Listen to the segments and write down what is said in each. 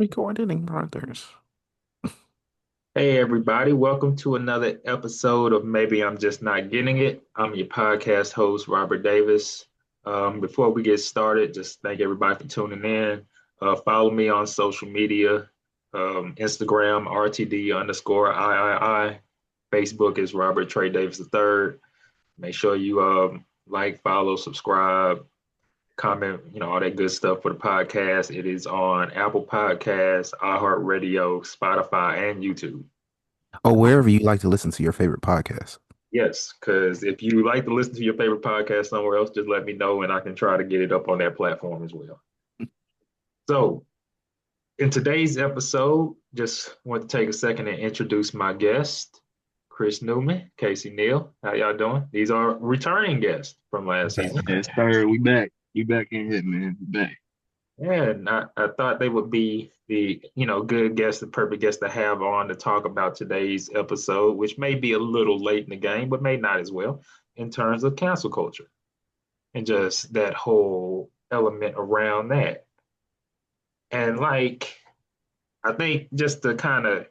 Recording brothers. Hey everybody, welcome to another episode of Maybe I'm Just Not Getting It. I'm your podcast host, Robert Davis. Before we get started, just thank everybody for tuning in. Follow me on social media, Instagram, RTD underscore III. Facebook is Robert Trey Davis III. Make sure you like, follow, subscribe, comment, all that good stuff for the podcast. It is on Apple Podcasts, iHeartRadio, Spotify, and YouTube. Or wherever you like to listen to your favorite podcast. Yes, because if you like to listen to your favorite podcast somewhere else, just let me know and I can try to get it up on that platform as well. So, in today's episode, just want to take a second and introduce my guest, Chris Newman, Casey Neal. How y'all doing? These are returning guests from last season. Yes, sir. We back. You back in here, man. We back. And I thought they would be the, good guests, the perfect guests to have on to talk about today's episode, which may be a little late in the game, but may not as well, in terms of cancel culture and just that whole element around that. And I think just to kind of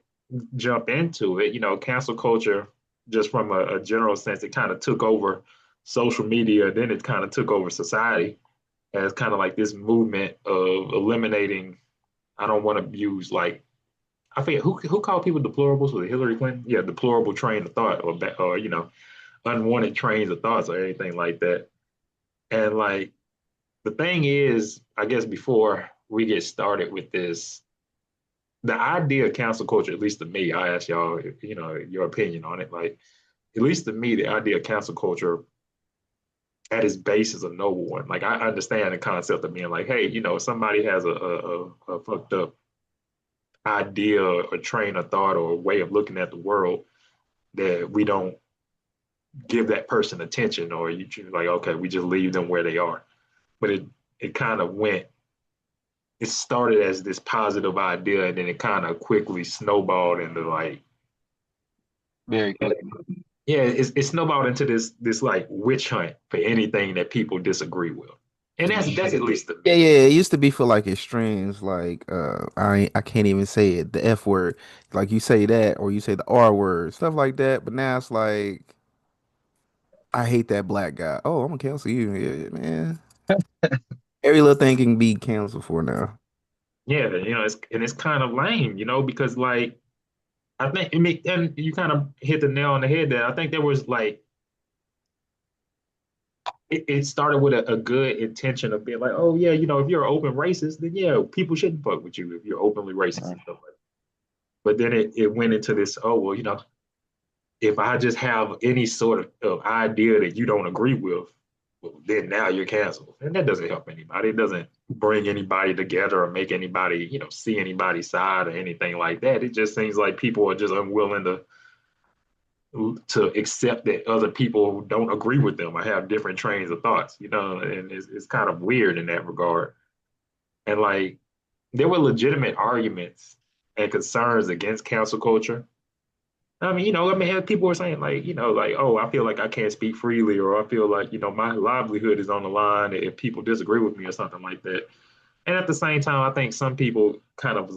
jump into it, cancel culture, just from a general sense, it kind of took over social media, then it kind of took over society as kind of like this movement of eliminating. I don't want to use I forget who called people deplorables. Was it Hillary Clinton? Yeah, deplorable train of thought, or unwanted trains of thoughts, or anything like that. And the thing is, I guess before we get started with this, the idea of cancel culture, at least to me, I ask y'all, your opinion on it. At least to me, the idea of cancel culture at its base is a noble one. Like, I understand the concept of being like, hey, somebody has a fucked up idea or train of thought or way of looking at the world that we don't give that person attention, or you choose like, okay, we just leave them where they are. But it kind of went it started as this positive idea, and then it kind of quickly snowballed into Very quickly. yeah, it snowballed into this like witch hunt for anything that people disagree with, and that's at least to Yeah, me. yeah. It used to be for like extremes, like I can't even say it, the F word. Like you say that or you say the R word, stuff like that. But now it's like I hate that black guy. Oh, I'm gonna cancel you. Yeah, man. Every little thing can be canceled for now. Yeah, it's kind of lame, because I think and you kind of hit the nail on the head there. I think there was it started with a good intention of being like, oh yeah, if you're an open racist, then yeah, people shouldn't fuck with you if you're openly racist Uh, and stuff like that. But then it went into this, oh well, if I just have any sort of idea that you don't agree with, well, then now you're canceled. And that doesn't help anybody. It doesn't bring anybody together or make anybody, see anybody's side or anything like that. It just seems like people are just unwilling to accept that other people don't agree with them or have different trains of thoughts, and it's kind of weird in that regard. And there were legitimate arguments and concerns against cancel culture. People were saying oh, I feel like I can't speak freely, or I feel like, my livelihood is on the line if people disagree with me or something like that. And at the same time, I think some people kind of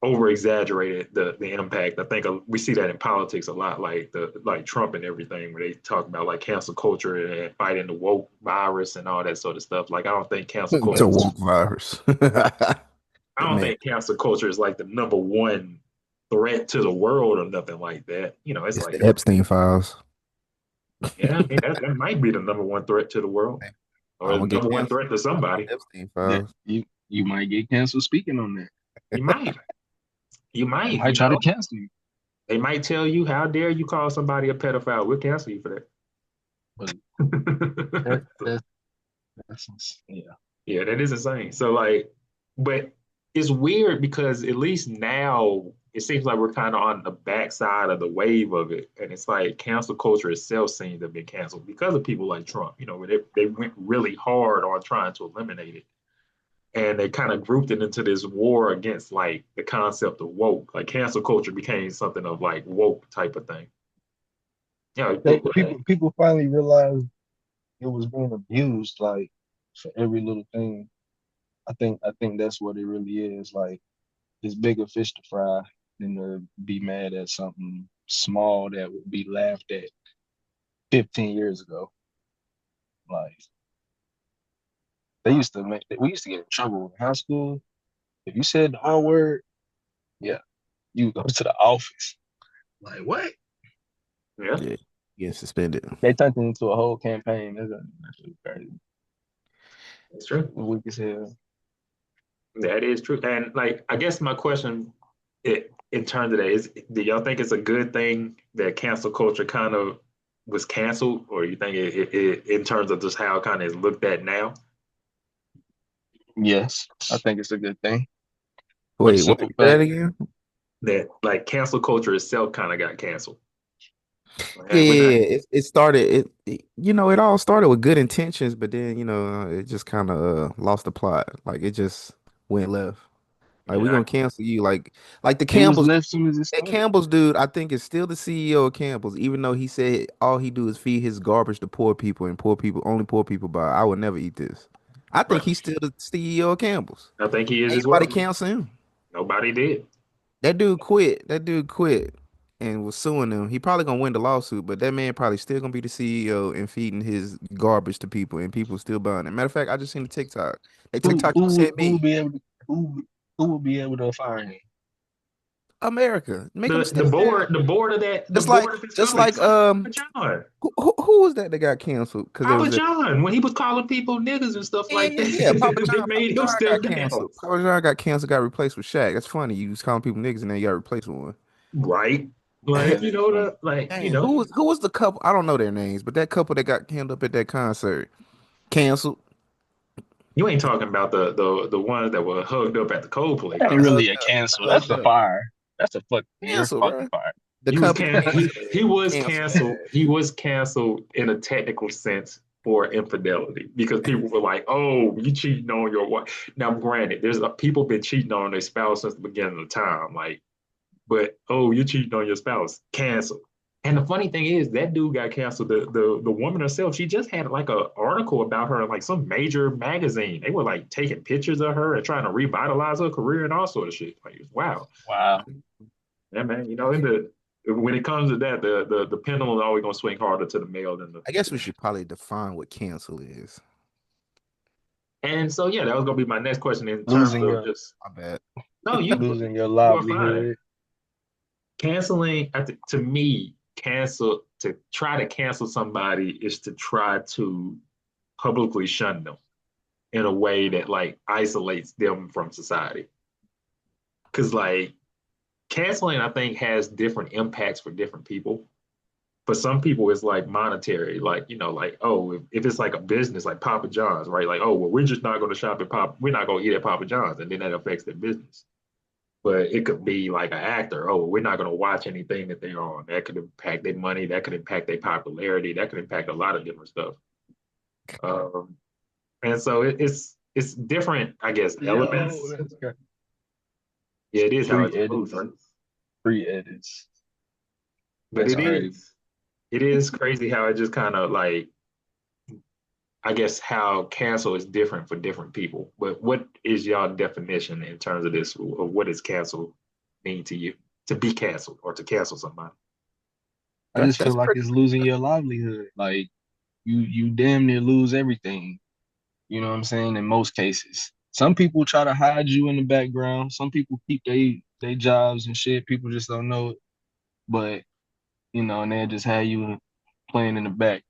over exaggerated the impact. I think we see that in politics a lot, like Trump and everything, where they talk about like cancel culture and fighting the woke virus and all that sort of stuff. Like, I don't think cancel It's culture a woke virus. I don't Man, think cancel culture is like the number one threat to the world or nothing like that. It's it's like, the Epstein files. yeah, I mean that might be the number one threat to the world, or I'm the gonna get number one canceled threat to for somebody. the Epstein that files. you might get canceled speaking on that. You might, you They might, might try to cancel you. they might tell you, how dare you call somebody a pedophile? We'll cancel you for But that, that. that yeah. Yeah, that is insane. So but it's weird because at least now it seems like we're kind of on the backside of the wave of it, and it's like cancel culture itself seems to have been canceled because of people like Trump. Where they went really hard on trying to eliminate it, and they kind of grouped it into this war against the concept of woke. Like, cancel culture became something of like woke type of thing. People finally realized it was being abused, like for every little thing. I think that's what it really is. Like it's bigger fish to fry than to be mad at something small that would be laughed at 15 years ago. Like we used to get in trouble in high school. If you said the R word, yeah, you go to the office. Like what? Yeah, Yeah, get suspended. They turned it into a whole campaign. That's really crazy. that's true. Weak as hell. That is true. And like, I guess my question in terms of that is, do y'all think it's a good thing that cancel culture kind of was canceled, or you think in terms of just how it kind of is looked at now, Yes, I think it's a good thing for the Wait, what? simple Say that fact. again? that like cancel culture itself kind of got canceled? Like, Yeah, hey, we're yeah, not yeah. It started. It all started with good intentions, but then it just kind of lost the plot. Like it just went left. Like we yeah, gonna cancel you. Like the It was Campbells. left soon as it That started. Campbell's dude, I think is still the CEO of Campbell's, even though he said all he do is feed his garbage to poor people and poor people buy. I would never eat this. I think right. he's still the CEO of Campbell's. I think he is Ain't as nobody well. cancel him. Nobody did. That dude quit. That dude quit and was suing them. He probably gonna win the lawsuit, but that man probably still gonna be the CEO and feeding his garbage to people, and people still buying it. Matter of fact, I just seen the TikTok. That Who TikTok you who sent who will me. be able to who will be able to fire him? America, make him The step down. the Just like, board of his just company, like, it's like Papa John. who was that got canceled because there Papa was a John, when he was calling people niggas and stuff yeah, like yeah, yeah. that, they made Papa him John step got down. canceled. Papa John got canceled, got replaced with Shaq. That's funny. You was calling people niggas and then you got replaced with one. Right? Yeah, Like, that is funny. you Dang, know, who was the couple? I don't know their names, but that couple that got hemmed up at that concert canceled. you ain't talking about the ones that were hugged up at the Coldplay That ain't concert. really Hugged a up, cancel. That's hugged a up. fire. That's a fuck. You're Cancel, fucking bro. fired. The couple He canceled. was Canceled. canceled. He was canceled in a technical sense for infidelity because people were like, "Oh, you cheating on your wife." Now, granted, there's people been cheating on their spouse since the beginning of time. Like, but oh, you cheating on your spouse, cancel. And the funny thing is, that dude got canceled. The woman herself, she just had like a article about her in like some major magazine. They were like taking pictures of her and trying to revitalize her career and all sort of shit. Like, wow, Wow. yeah, man. In the when it comes to that, the pendulum is always gonna swing harder to the male than the I guess we female. should probably define what cancel is. And so, yeah, that was gonna be my next question in terms Losing of your just My bad. no, losing your you are fine. livelihood. Canceling, to me, cancel to try to cancel somebody is to try to publicly shun them in a way that like isolates them from society. Because like canceling, I think has different impacts for different people. For some people, it's like monetary, like like oh, if it's like a business like Papa John's, right? Like oh, well, we're just not going to shop at we're not going to eat at Papa John's, and then that affects their business. But it could be like an actor. Oh, we're not going to watch anything that they're on. That could impact their money. That could impact their popularity. That could impact a lot of different stuff. Um, and so it's different, I guess, Yo, elements. that's got Yeah, it is how free it's supposed, edits. right? Free edits. But That's crazy. it is crazy how it just kind of like I guess how cancel is different for different people. But what is y'all definition in terms of this? Of what does cancel mean to you? To be canceled or to cancel somebody? I That's just feel that's like pretty. it's losing your livelihood. Like you damn near lose everything. You know what I'm saying? In most cases. Some people try to hide you in the background. Some people keep they jobs and shit. People just don't know it. But, and they just have you playing in the back.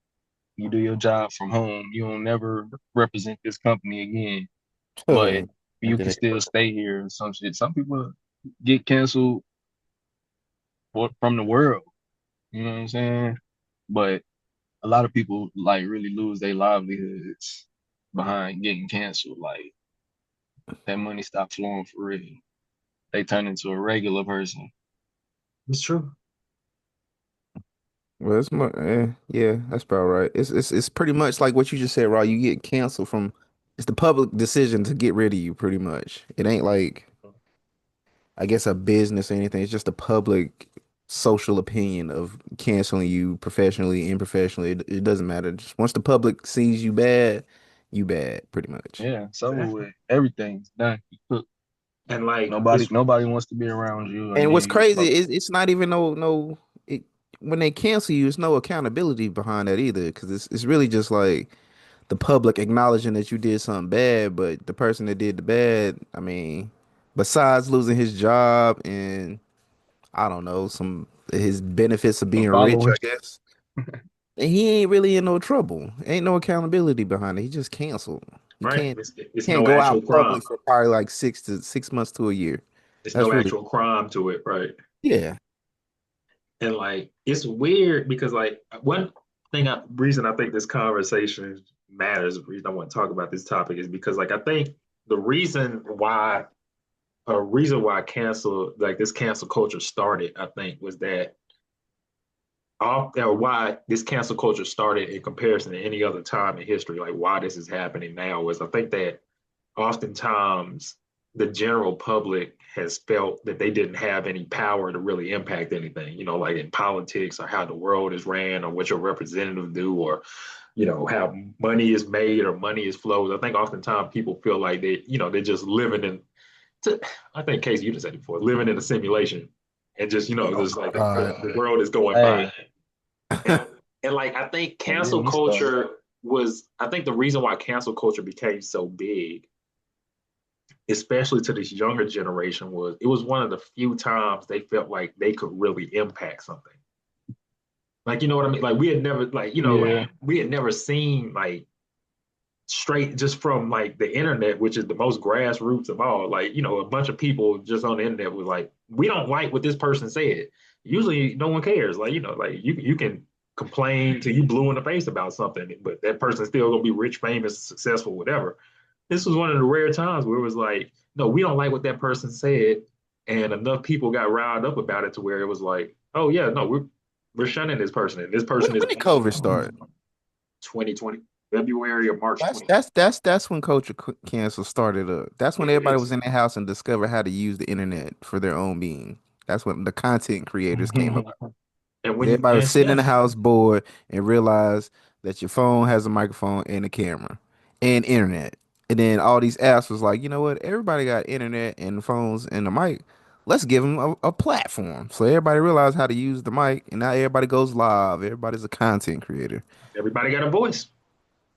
You do your job from home. You don't never represent this company again. But Like you that can ain't still work. stay here and some shit. Some people get canceled from the world. You know what I'm saying? But a lot of people like really lose their livelihoods behind getting canceled. Like that money stopped flowing for real. They turn into a regular person. It's true. Well, it's more, yeah, that's about right. It's pretty much like what you just said, Raw. You get canceled from. It's the public decision to get rid of you, pretty much. It ain't like I guess a business or anything. It's just a public social opinion of canceling you professionally and professionally. It doesn't matter. Just once the public sees you bad, you bad, pretty much. Yeah, so Exactly. with everything's done. You cook. And like Nobody it's nobody wants to be around you, and And then what's you get crazy fucked. is it's not even it, when they cancel you, it's no accountability behind that either. Because it's really just like the public acknowledging that you did something bad, but the person that did the bad, I mean, besides losing his job and I don't know, some his benefits of Some being rich, I followers, guess. And he ain't really in no trouble. Ain't no accountability behind it. He just canceled. You right. can't It's can't no go actual out crime. public for probably like 6 months to a year. It's That's no really actual crime to it, right? yeah. And like it's weird because like one reason I think this conversation matters, the reason I want to talk about this topic is because like I think the reason why a reason why cancel like this cancel culture started, I think, was that off or why this cancel culture started in comparison to any other time in history, like why this is happening now is I think that oftentimes the general public has felt that they didn't have any power to really impact anything, like in politics or how the world is ran or what your representative do or, how money is made or money is flowed. I think oftentimes people feel like they're just living in, I think Casey, you just said it before, living in a simulation and just, Oh just like God. the world is going by. hey, And, and like, I think don't get cancel me started. culture I think the reason why cancel culture became so big especially to this younger generation, was it was one of the few times they felt like they could really impact something. Like, you know what I mean? Like we had never like, Yeah, we had never seen like straight just from like the internet, which is the most grassroots of all, like, a bunch of people just on the internet was like, we don't like what this person said. Usually no one cares. Like, like you can complain till you blue in the face about something, but that person's still gonna be rich, famous, successful, whatever. This was one of the rare times where it was like, no, we don't like what that person said, and enough people got riled up about it to where it was like, oh yeah, no, we're shunning this person, and this When person is when did COVID start? 2020, February or March That's 20. that's that's that's when culture cancel started up. That's when everybody It's was in their house and discovered how to use the internet for their own being. That's when the content creators came about. and 'Cause when everybody was and sitting in yeah, the house bored and realized that your phone has a microphone and a camera and internet. And then all these apps was like, you know what? Everybody got internet and phones and the mic. Let's give them a platform. So everybody realized how to use the mic, and now everybody goes live. Everybody's a content creator. everybody got a voice.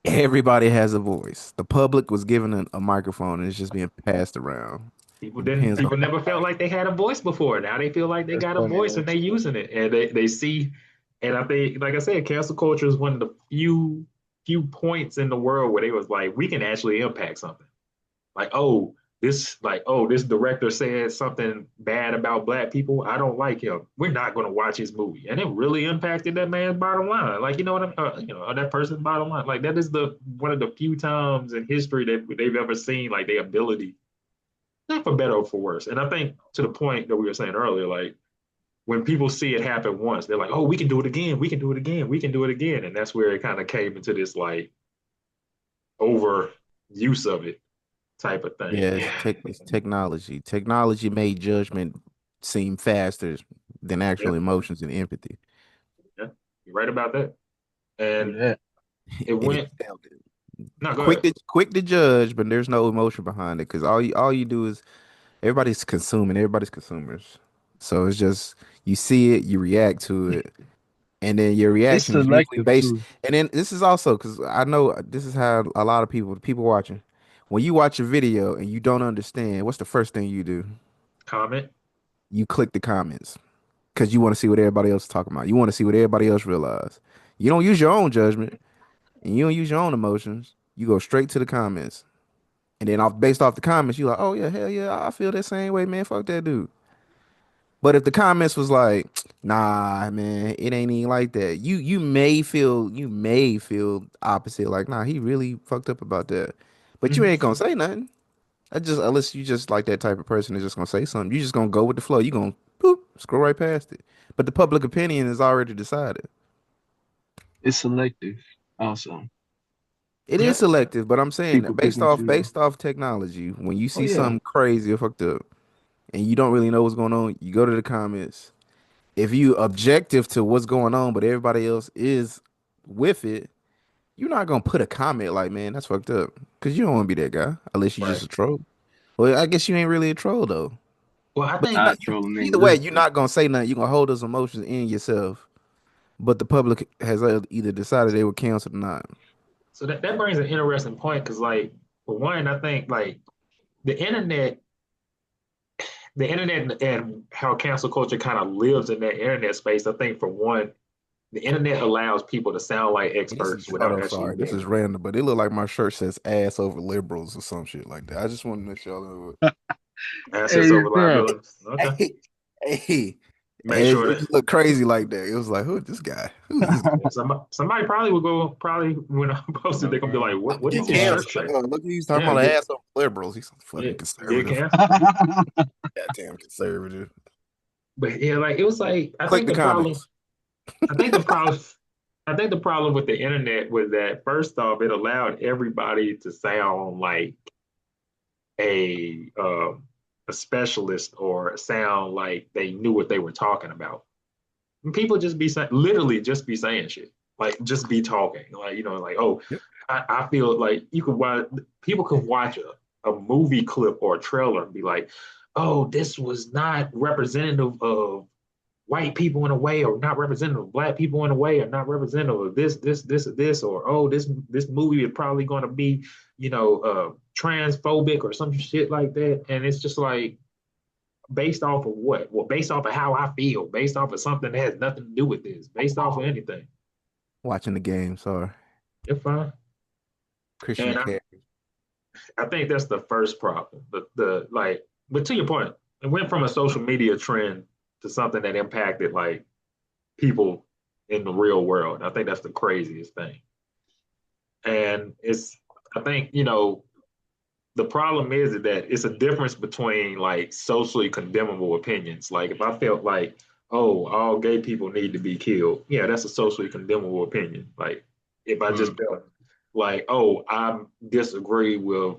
Everybody has a voice. The public was given a microphone and it's just being passed around. It depends on People never felt like they had a voice before. Now they feel like they that's got a funny voice and though. they using it, and they see. And I think, like I said, cancel culture is one of the few points in the world where they was like, we can actually impact something. Like, this director said something bad about black people. I don't like him. We're not going to watch his movie, and it really impacted that man's bottom line. Like, you know what I'm, that person's bottom line. Like, that is the one of the few times in history that they've ever seen like their ability, not for better or for worse. And I think to the point that we were saying earlier, like when people see it happen once, they're like, oh, we can do it again. We can do it again. We can do it again. And that's where it kind of came into this like over use of it type of thing. yeah, it's technology. Technology made judgment seem faster than Yeah, actual emotions and empathy. yeah, you're right about that. And Yeah, it And it went, failed it. no, go ahead. Quick to judge, but there's no emotion behind it because all you do is everybody's consuming, everybody's consumers. So it's just you see it, you react to it, and then your it's reaction is usually selective based. too. And then this is also because I know this is how a lot of people watching. When you watch a video and you don't understand, what's the first thing you do? Comment. You click the comments because you want to see what everybody else is talking about. You want to see what everybody else realize. You don't use your own judgment and you don't use your own emotions. You go straight to the comments. And then based off the comments, you like, oh yeah, hell yeah, I feel that same way, man. Fuck that dude. But if the comments was like, nah, man, it ain't even like that. You may feel opposite, like, nah, he really fucked up about that. But you Mhm. ain't gonna say nothing. I just unless you just like that type of person that's just gonna say something. You just gonna go with the flow. You gonna boop, scroll right past it. But the public opinion is already decided. It's selective also. It is Yeah, selective, but I'm saying People that pick and choose. based off technology, when you Oh see yeah, something crazy or fucked up and you don't really know what's going on, you go to the comments. If you objective to what's going on, but everybody else is with it, you're not gonna put a comment like, man, that's fucked up, because you don't want to be that guy unless you Right. just a troll. Well, I guess you ain't really a troll though. Well, I But you're think not. Not trolling Either niggas way, is you're crazy. not gonna say nothing. You're gonna hold those emotions in yourself. But the public has either decided they would cancel or not. so. That brings an interesting point because, like, for one, I think like the internet, the internet and how cancel culture kind of lives in that internet space. I think for one, the internet allows people to sound like Hey, this is experts hold without up, actually sorry. This being is experts. random, but it looked like my shirt says "ass over liberals" or some shit like that. I just want to make y'all know. Assets Hey, over yeah. liabilities. Okay. Hey, hey, Make and sure it that just looked crazy like that. It was like, who is this guy? Who is this? somebody probably would go, probably when I post it, No, they're going to be like, bro. what Get does his shirt Boy. canceled. say? Look, he's talking Yeah, about ass over liberals. He's yeah, fucking get conservative. canceled. Goddamn conservative. But yeah, like it was like, Click the comments. I think the problem, I think the problem with the internet was that first off, it allowed everybody to sound like a um, a specialist or sound like they knew what they were talking about. And people just be saying, literally, just be saying shit, like just be talking, like like oh, Yep. I feel like you could watch, people could watch a movie clip or a trailer and be like, oh, this was not representative of white people in a way, or not representative of black people in a way, or not representative of this, or oh, this movie is probably going to be, transphobic or some shit like that. And it's just like based off of what? Well, based off of how I feel, based off of something that has nothing to do with this, based off of anything. Watching the game. Sorry, You're fine. Christian And McCaffrey. I think that's the first problem. The like, but to your point, it went from a social media trend to something that impacted like people in the real world. I think that's the craziest thing. And I think, the problem is that it's a difference between like socially condemnable opinions. Like if I felt like, oh, all gay people need to be killed, yeah, that's a socially condemnable opinion. Like if I just Mm. felt like, oh, I disagree with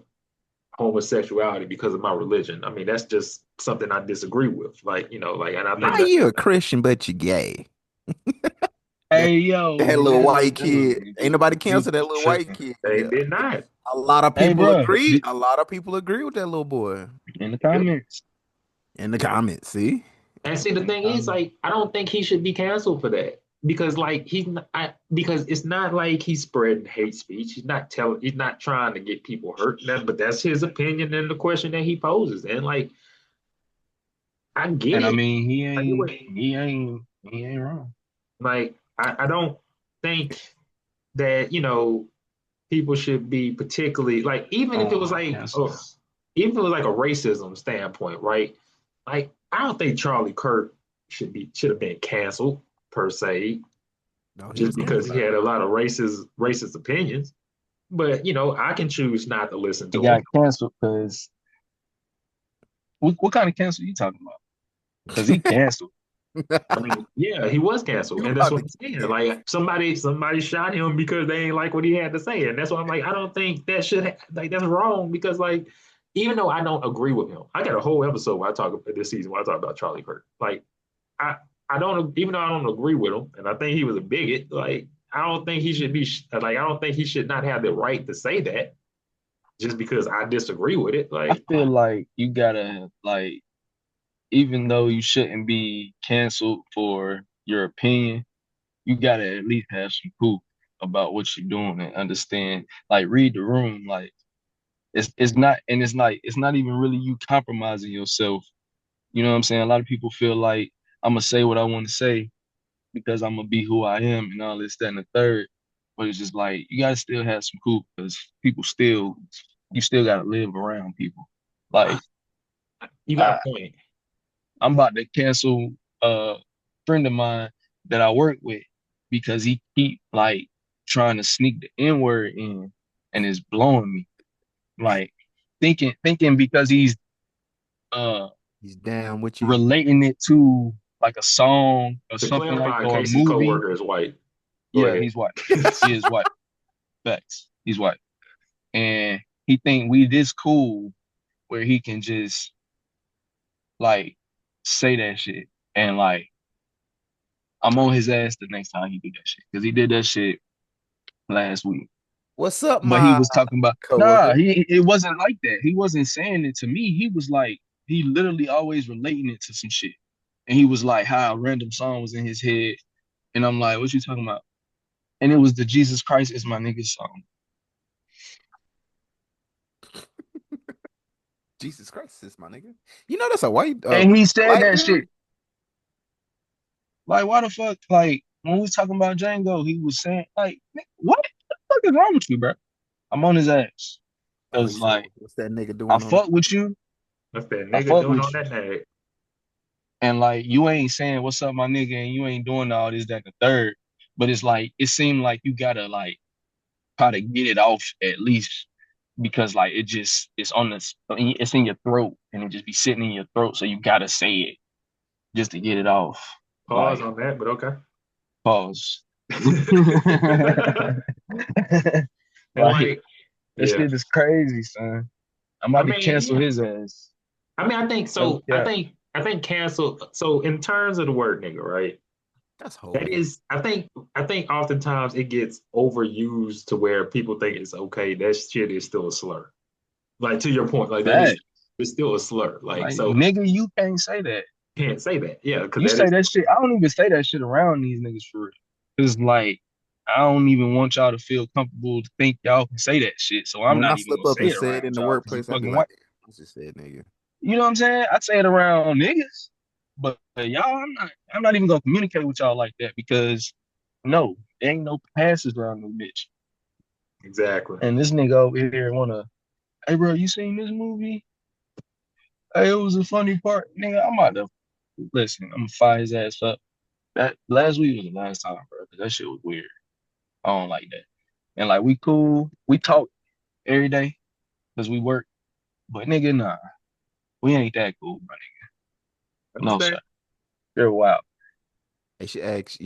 homosexuality because of my religion. I mean, that's just something I disagree with. Like, and I think How Mm. that's you a Christian but you gay? That, Hey, yo, that little man. white That little kid. Ain't nigga, nobody he canceled that little white tripping. kid. they did not. A lot of Hey, people bro, agree. A lot of people agree with that little boy in the Yep. comments. in the comments. See, And see, the In the thing is, comments. like, I don't think he should be canceled for that because, like, because it's not like he's spreading hate speech. He's not trying to get people hurt. But that's his opinion and the question that he poses. And like, I get And I it. mean, I get what, he ain't wrong. like, I don't think that people should be particularly like, even if it was like, Cancel. oh, even if it was like a racism standpoint, right? Like, I don't think Charlie Kirk should have been canceled per se, no, he just was because canceled he out had there. a lot of racist opinions. But I can choose not to listen He to him. got canceled because what kind of cancel you talking about? Because he canceled. I mean, yeah, he was canceled, You and that's about what to I'm saying. get Like somebody shot him because they ain't like what he had to say, and that's why I'm like, I don't think that like that's wrong because like even though I don't agree with him, I got a whole episode where I talk this season where I talk about Charlie Kirk. Like I I don't even though I don't agree with him, and I think he was a bigot. Like I don't think he should be like I don't think he should not have the right to say that just because I disagree with it. I Like feel like you gotta like, even though you shouldn't be canceled for your opinion, you gotta at least have some proof about what you're doing and understand. Like read the room. Like it's not, and it's not even really you compromising yourself. You know what I'm saying? A lot of people feel like I'm gonna say what I want to say because I'm gonna be who I am and all this, that, and the third. But it's just like you gotta still have some proof because you still gotta live around people. Like you got I, a point. I'm about to cancel a friend of mine that I work with because he keep like trying to sneak the N word in and it's blowing me. Like thinking because he's uh He's down with you. relating it to like a song or To something like, clarify, or a Casey's movie. coworker is white. Go Yeah, ahead. he's white. He is white. Facts. He's white. And he think we this cool where he can just like say that shit. And like I'm on his ass the next time he do that shit. Cause he did that shit last week. What's up, But he my was talking about nah, coworker? it wasn't like that. He wasn't saying it to me. He was like he literally always relating it to some shit. And he was like how a random song was in his head. And I'm like, what you talking about? And it was the Jesus Christ is my nigga song. Jesus Christ, is my nigga. You know that's a white And he said black that dude. shit. Like, why the fuck? Like, when we was talking about Django, he was saying, like, what the fuck is wrong with you, bro? I'm on his ass. Oh, he Cause said, like, "What's that nigga I doing on fuck with you. That's that I nigga fuck doing with on you. that nag. And like you ain't saying what's up, my nigga, and you ain't doing all this, that, and the third. But it's like it seemed like you gotta like try to get it off at least because like it just it's in your throat and it just be sitting in your throat, so you gotta say it just to get it off. Pause Like on that, but okay. pause. And Like like, that yeah. shit is crazy, son. I'm I about to mean, cancel yeah. his ass. I mean, I think No so. cap. I think cancel. So in terms of the word nigga, right? That's That holy. is, I think oftentimes it gets overused to where people think it's okay. That shit is still a slur. Like to your point, like that is Fact. it's still a slur. Like Like so, nigga, you can't say that. you can't say that. Yeah, because You that say is that shit. I don't even say that shit around these niggas for real. Cause like I don't even want y'all to feel comfortable to think y'all can say that shit. So I'm When I not even slip gonna up say and it say it around in the y'all because you workplace, I'd be fucking like, white. "Damn, I just said nigga." You know what I'm saying? I say it around niggas, but y'all, I'm not even gonna communicate with y'all like that because no, there ain't no passes around no bitch. exactly. And this nigga over here wanna, hey bro, you seen this movie? Hey, it was a funny part, nigga. I'm about to listen. I'm gonna fire his ass up. That last week was the last time, bro. 'Cause that shit was weird. I don't like that. And like we cool, we talk every day because we work. But nigga, nah, we ain't that cool, bro. No Understand? sir, you're wild. You should ask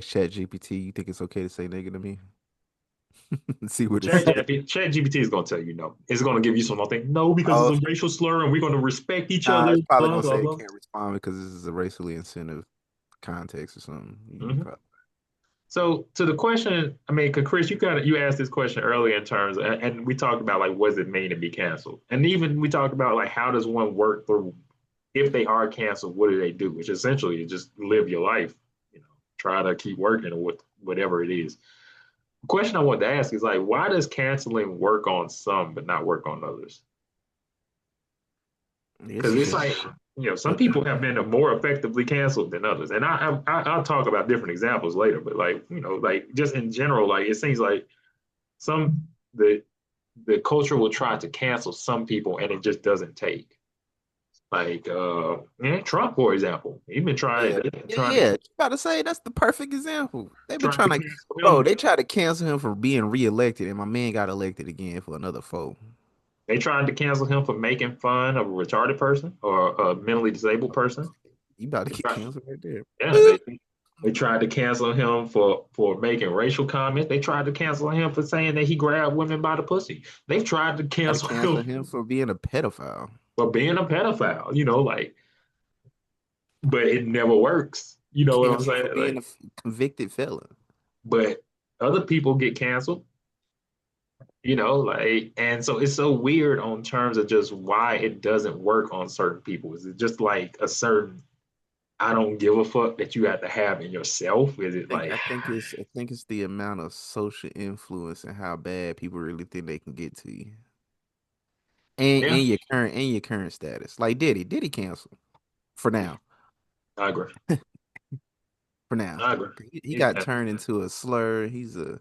Chat GPT. You think it's okay to say nigga to me? See what it Chat says. GPT is gonna tell you no. It's gonna give you some nothing. No, because it's Oh, a racial slur and we're gonna respect each nah, other. it's probably Blah gonna blah say it blah. can't respond because this is a racially insensitive context or something. Mhm. So to the question, I mean, 'cause Chris, you asked this question earlier in terms, and we talked about like what does it mean to be canceled, and even we talked about like how does one work through if they are canceled, what do they do? Which essentially is just live your life, you know, try to keep working or whatever it is. The question I want to ask is like, why does canceling work on some but not work on others? It's Because it's just like some people have been more effectively canceled than others, and I'll talk about different examples later. But like like just in general, like it seems like some the culture will try to cancel some people, and it just doesn't take. Like Trump, for example, he's been trying yeah, yeah, yeah. About to say that's the perfect example. They've been trying to trying to, cancel bro. him. They tried to cancel him for being reelected, and my man got elected again for another foe. They tried to cancel him for making fun of a retarded person or a mentally disabled person. You about to They get tried, canceled right there. yeah, Boop. they tried to cancel him for making racial comments. They tried to cancel him for saying that he grabbed women by the pussy. They've tried to Got to cancel cancel him him for being a pedophile. for being a pedophile. Like, but it never works. You know what I'm Cancel for saying? being a Like, convicted felon. but other people get canceled. Like, and so it's so weird on terms of just why it doesn't work on certain people. Is it just like a certain I don't give a fuck that you have to have in yourself? Is it like, I think it's the amount of social influence and how bad people really think they can get to you. yeah, And your current status. Like Diddy canceled for now. I agree. For now. I agree. He got Yeah. turned into a slur. He's an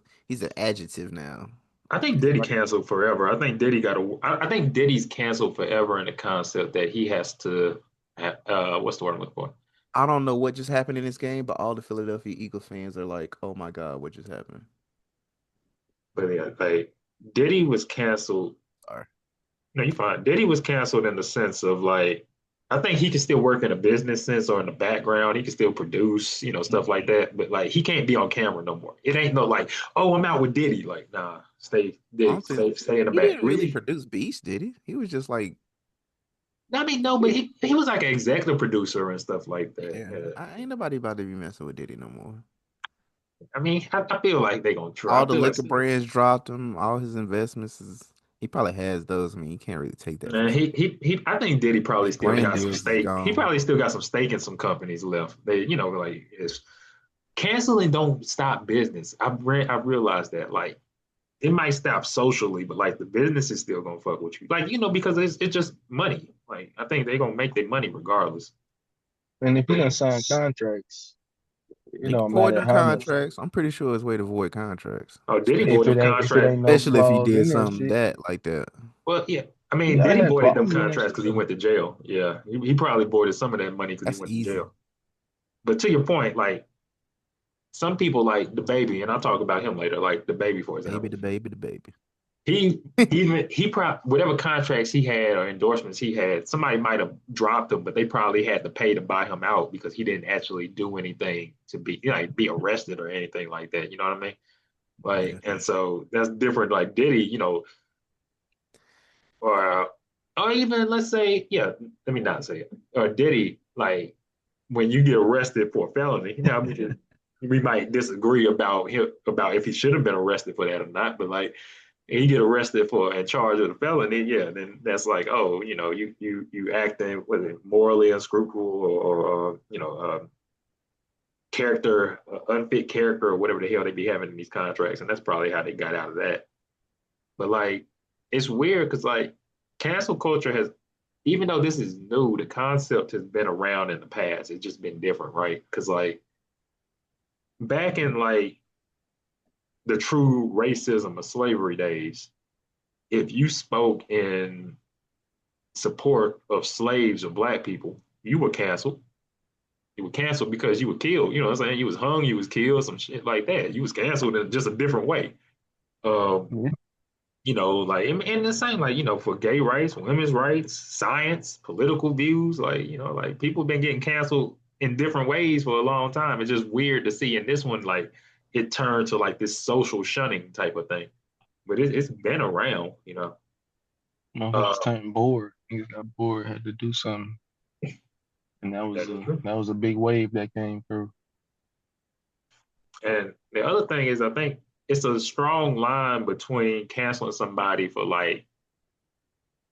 adjective now. I think Diddy canceled forever. I think Diddy got a. I think Diddy's canceled forever in the concept that he has to. What's the word I'm looking for? I don't know what just happened in this game, but all the Philadelphia Eagles fans are like, "Oh my God, what just happened?" But yeah, like Diddy was canceled. Sorry. No, you fine. Diddy was canceled in the sense of like, I think he can still work in a business sense or in the background. He can still produce, stuff like that. But like, he can't be on camera no more. It ain't no like, oh, I'm out with Diddy. Like, nah, stay I Diddy, don't think stay in the he back. didn't really Really? produce Beast, did he? He was just like, I mean, no, but he was like an executive producer and stuff like that. yeah, I ain't nobody about to be messing with Diddy no more. I mean, I feel like they're gonna try. All I the feel like liquor brands dropped him. All his investments is he probably has those. I mean, you can't really take that for sure. I think Diddy probably His still brand got some deals is stake. He gone. probably still got some stake in some companies left. They, like it's canceling don't stop business. I've realized that. Like it might stop socially, but like the business is still gonna fuck with you. Like, because it's just money. Like I think they're gonna make their money regardless. And if he But don't sign contracts, it He can don't void matter them how much. contracts. I'm pretty sure his way to void contracts. oh, Diddy If voided it them ain't if it contracts. ain't no Especially if he clause did in that something shit, that like that. Well, yeah. I you mean, gotta Diddy have voided them clauses in that contracts shit because he though. went to jail. Yeah, he probably voided some of that money because he That's went to easy. jail. But to your point, like some people like the baby, and I'll talk about him later. Like the baby, for Baby, example, the baby, the baby. he he probably whatever contracts he had or endorsements he had, somebody might have dropped him, but they probably had to pay to buy him out because he didn't actually do anything to be arrested or anything like that. You know what I mean? Yeah. Like, and so that's different. Like Diddy, or even let's say, yeah, let me not say it. Or Diddy, like when you get arrested for a felony, I mean, we might disagree about him about if he should have been arrested for that or not, but like and you get arrested for and charged with a felony, yeah, then that's like, oh, you acting with it morally unscrupulous or character unfit character or whatever the hell they be having in these contracts, and that's probably how they got out of that. But like, it's weird because like cancel culture has, even though this is new, the concept has been around in the past. It's just been different, right? Because like back in like the true racism of slavery days, if you spoke in support of slaves or black people, you were canceled. You were canceled because you were killed. You know what I'm saying? You was hung, you was killed, some shit like that. You was canceled in just a different way. Um, Yeah. like and the same, like, for gay rights, women's rights, science, political views, like, like people been getting canceled in different ways for a long time. It's just weird to see in this one, like it turned to like this social shunning type of thing. But it's been around. Motherfuckers Uh, turned bored. Niggas got bored, had to do something, and that that was is a true. that was a big wave that came through. And the other thing is, I think it's a strong line between canceling somebody for like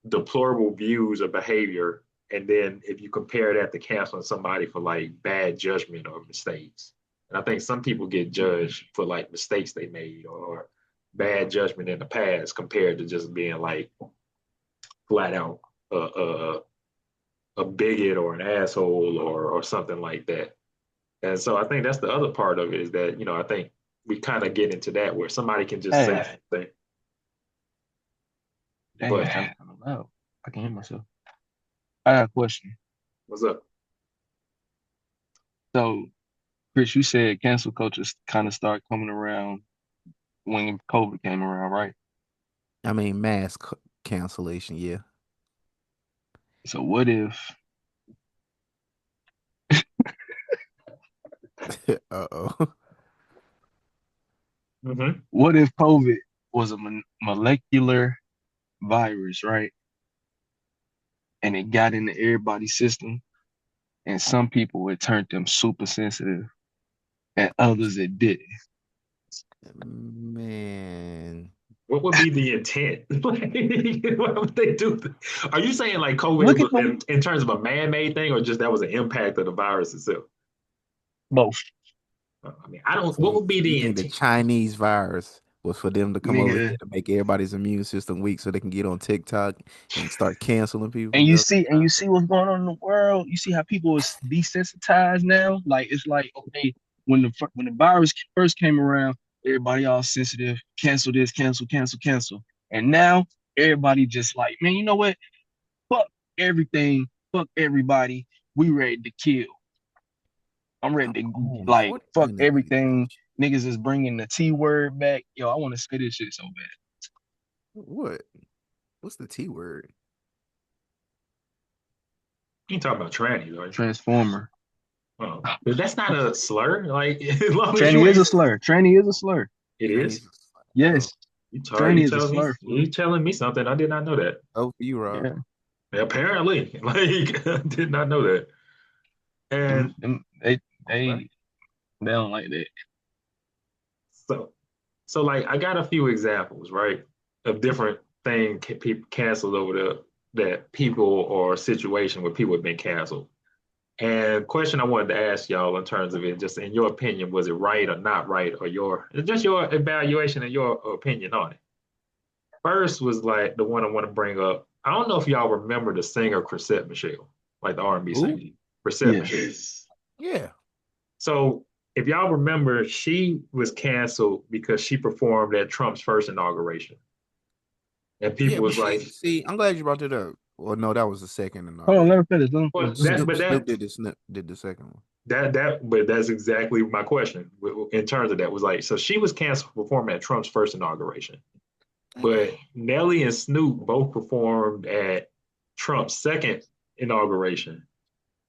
deplorable views or behavior, and then if you compare that to canceling somebody for like bad judgment or mistakes. And I think some people get judged for like mistakes they made or bad judgment in the past compared to just being like flat out a bigot or an asshole or something like that. And so I think that's the other part of it is that, I think we kind of get into that where somebody can just say Hey, something. dang, But it's kind of loud. I can hear myself. I got a question. what's up? So, Chris, you said cancel culture kind of started coming around when COVID came around, right? I mean, cancellation. Yeah. So, what if Uh-oh. Mm-hmm. what if COVID was a molecular virus, right? And it got into everybody's system, and some people it turned them super sensitive, and others it didn't. Man. What would be the intent? What would they do? Are you saying like Look at COVID the in terms of a man-made thing, or just that was an impact of the virus itself? both, I mean, I don't. What So would be you the think the intent? Chinese virus was for them to come over here nigga. to make everybody's immune system weak so they can get on TikTok and start canceling people? And That's you see what's going on in the world. You see how people is desensitized now. Like it's like okay, when the virus first came around, everybody all sensitive. Cancel this, cancel, cancel, cancel. And now everybody just like, man, you know what? Fuck everything. Fuck everybody. We ready to kill. I'm ready to oh my, like what fuck in the everything. Niggas is bringing the T word back. Yo, I want to say this shit so bad. what? What's the T word? You talking about trannies, right? Transformer. But that's not a slur. Like as long as you Tranny is ain't, a slur. Tranny is a slur. it is. Chinese. Oh, Yes. you Tranny is a telling me slur, fool. you telling me something I did not know that. Oh, for you, Rob. Yeah. Apparently, like I did not know that. And Them, they okay. they they don't like that. So, so like I got a few examples, right, of different things people canceled over that people or situation where people have been canceled. And question I wanted to ask y'all in terms of it, just in your opinion, was it right or not right, or just your evaluation and your opinion on it. First was like the one I want to bring up. I don't know if y'all remember the singer Chrisette Michele, like the R&B singer, Who? Chrisette Michele. Yes. Yeah. So if y'all remember, she was canceled because she performed at Trump's first inauguration, and Yeah, people but was like, see, I'm glad you brought it up. Well, no, that was the second Hold on, let inauguration. me finish. Let me "Well, finish. Let me that, finish. but Snoop that, did the second one. but that's exactly my question in terms of that was like, so she was canceled for performing at Trump's first inauguration, Damn. but Nelly and Snoop both performed at Trump's second inauguration,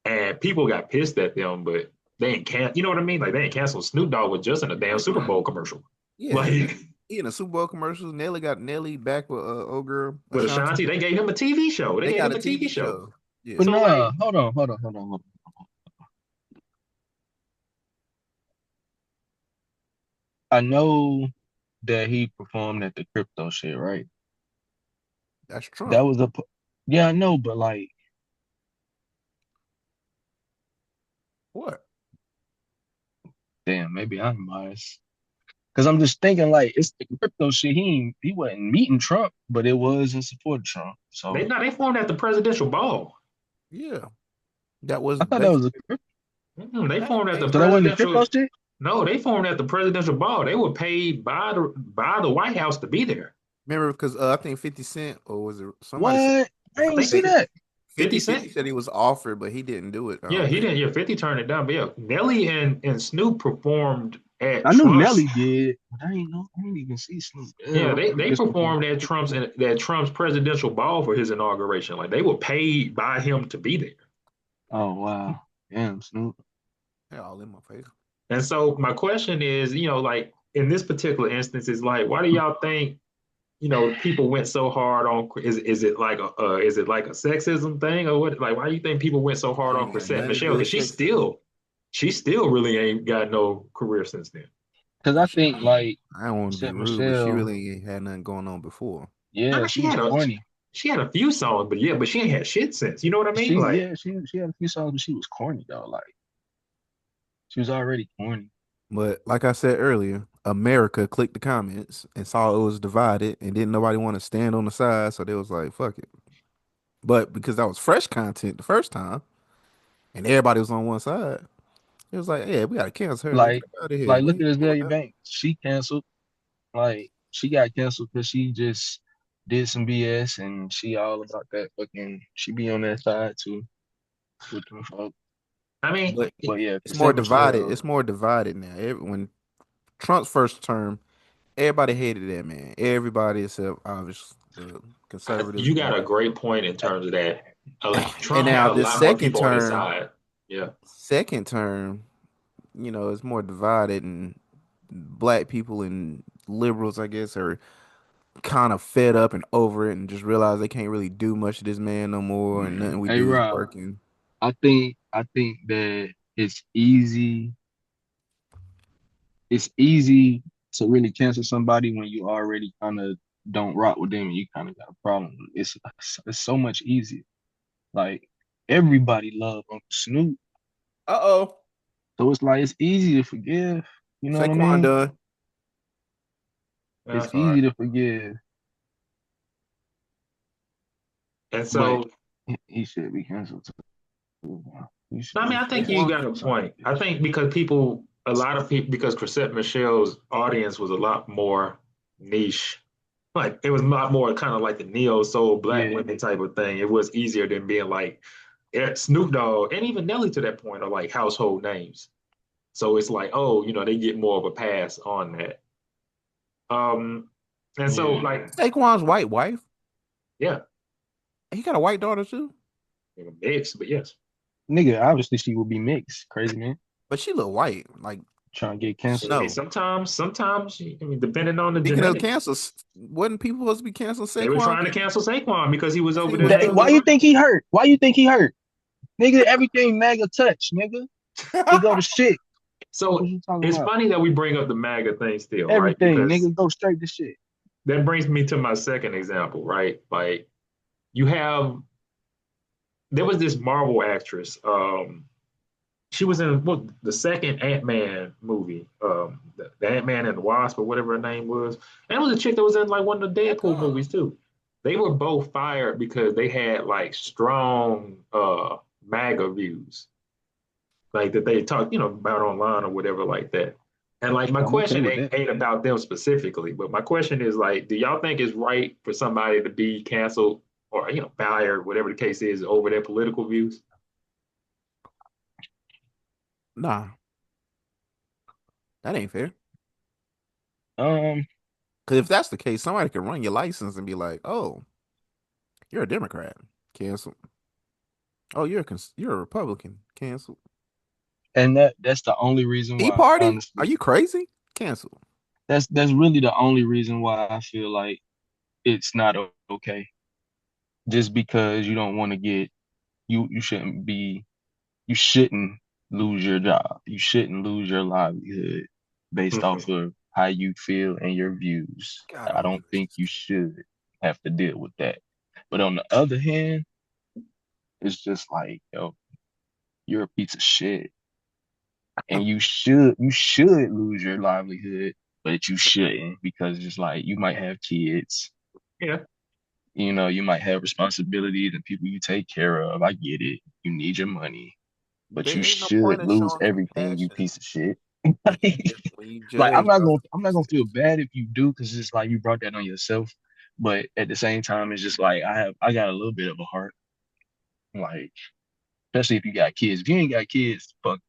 and people got pissed at them, but they ain't you know what I mean? Like they ain't canceled. Snoop Dogg was just in a damn Super Bowl commercial, Yeah, like he in the Super Bowl commercials. Nelly got Nelly back with old girl with Ashanti. Ashanti, they gave him a TV show. They They gave got him a a TV TV show. show. Yeah, But So nah, like, hold on. I know that he performed at the crypto shit, right? that's That Trump. was yeah, I know, but like, What? damn, maybe I'm biased. Cause I'm just thinking like it's the crypto shit. He wasn't meeting Trump, but it was in support of Trump. So they formed at the presidential ball. Yeah, that was I thought that was a basically. crypto. They formed at the So that wasn't the presidential. crypto shit. No, they formed at the presidential ball. They were paid by the White House to be there. Remember, because I think 50 Cent, or was it somebody said, What? I I didn't think see say that. 50 50 Cent. said he was offered, but he didn't do it, I Yeah, don't he think. didn't. Yeah, 50 turned it down. But yeah, Nelly and Snoop performed at I knew Trump's. Nelly did, but I didn't know. I didn't even see Snoop. Yeah, Yeah, I they guess we can. performed at Trump's presidential ball for his inauguration. Like they were paid by him to be there. Oh wow, damn Snoop. Yeah, all in my face. And so my question is, like in this particular instance, is like, why do y'all think, people went so hard on? Is it like a sexism thing or what? Like, why do you think people went so hard She on ain't got Chrisette nothing to Michelle? do with Because sexism. she still really ain't got no career since then. Because I think like I don't want to be Saint rude, but she Michelle, really ain't had nothing going on before. I yeah, mean, she was corny. she had a few songs, but yeah, but she ain't had shit since. You know what I mean? Like, She had a few songs, but she was corny though. Like she was already corny. But like I said earlier, America clicked the comments and saw it was divided and didn't nobody want to stand on the side, so they was like, fuck it. But because that was fresh content the first time and everybody was on one side, it was like, yeah, we gotta cancel her. Get Like her out of here. like We look ain't at doing Azalea that. Banks. She canceled. Like she got canceled because she just did some BS and she all about that fucking. She be on that side too with them folks. I mean, But But yeah, it's more Saint divided. Michelle. It's more divided now. When Trump's first term, everybody hated that man. Everybody except obviously the conservatives. you got a great point in terms of that. And Trump had now a this lot more people on his side. Yeah. second term, it's more divided, and black people and liberals, I guess, are kind of fed up and over it, and just realize they can't really do much to this man no more, and nothing we Hey do is Rob, working. I think that it's easy to really cancel somebody when you already kind of don't rock with them and you kind of got a problem. It's so much easier. Like everybody love Uncle Snoop, Uh-oh. so it's like it's easy to forgive. You know what I Saquon mean? done. It's That's all right. easy to forgive, And but so, he should be canceled too. He should I mean, be I think you canceled. got a point. I think because a lot of people, because Chrisette Michelle's audience was a lot more niche. Like it was a lot more kind of like the neo soul black Yeah, women type of thing. It was easier than being like Snoop Dogg and even Nelly to that point are like household names. So it's like, oh, they get more of a pass on that. Um, and so yeah. like, Saquon's white wife. yeah, He got a white daughter too, mixed, but yes. Nigga, obviously she will be mixed. Crazy man. but she look white, like Trying to get canceled. Hey, snow. sometimes, I mean, depending on the Speaking of genetics, cancels, wasn't people supposed to be canceling they were Saquon? trying to cancel Saquon because he was Because he over there was doing Why the doing. you right. think he hurt? Why you think he hurt? Nigga, everything MAGA touch, nigga. It go to shit. Fuck So was you talking it's about? funny that we bring up the MAGA thing still, right? Everything, Because nigga, go straight to shit. that brings me to my second example, right? Like you have there was this Marvel actress. She was in what the second Ant-Man movie, the Ant-Man and the Wasp or whatever her name was. And it was a chick that was in like one of the Back Deadpool up. movies too. They were both fired because they had like strong MAGA views, like that they talk, about online or whatever like that. And like my I'm okay question with ain't, that. ain't about them specifically, but my question is like, do y'all think it's right for somebody to be canceled or fired, whatever the case is, over their political views? Nah, that ain't fair. Um, Because if that's the case, somebody can run your license and be like, "Oh, you're a Democrat, cancel. Oh, you're a Republican, cancel. and that's the only reason Tea why, Party, are honestly, you crazy? Cancel." that's really the only reason why I feel like it's not okay. Just because you don't want to get you shouldn't be you shouldn't lose your job. You shouldn't lose your livelihood based off of how you feel and your views. God I only don't think you listens should have to deal with that. But on the other hand, it's just like, yo, you're a piece of shit. And you should lose your livelihood, but you shouldn't because it's like you might have kids, Yeah, you might have responsibilities and people you take care of. I get it. You need your money, but you there ain't no should point in lose showing everything, you compassion piece of shit. when Like, when you like, I'm judge not off gonna of I'm not gonna feel pieces. bad if you do because it's like you brought that on yourself. But at the same time, it's just like I got a little bit of a heart. Like, especially if you got kids. If you ain't got kids, fuck.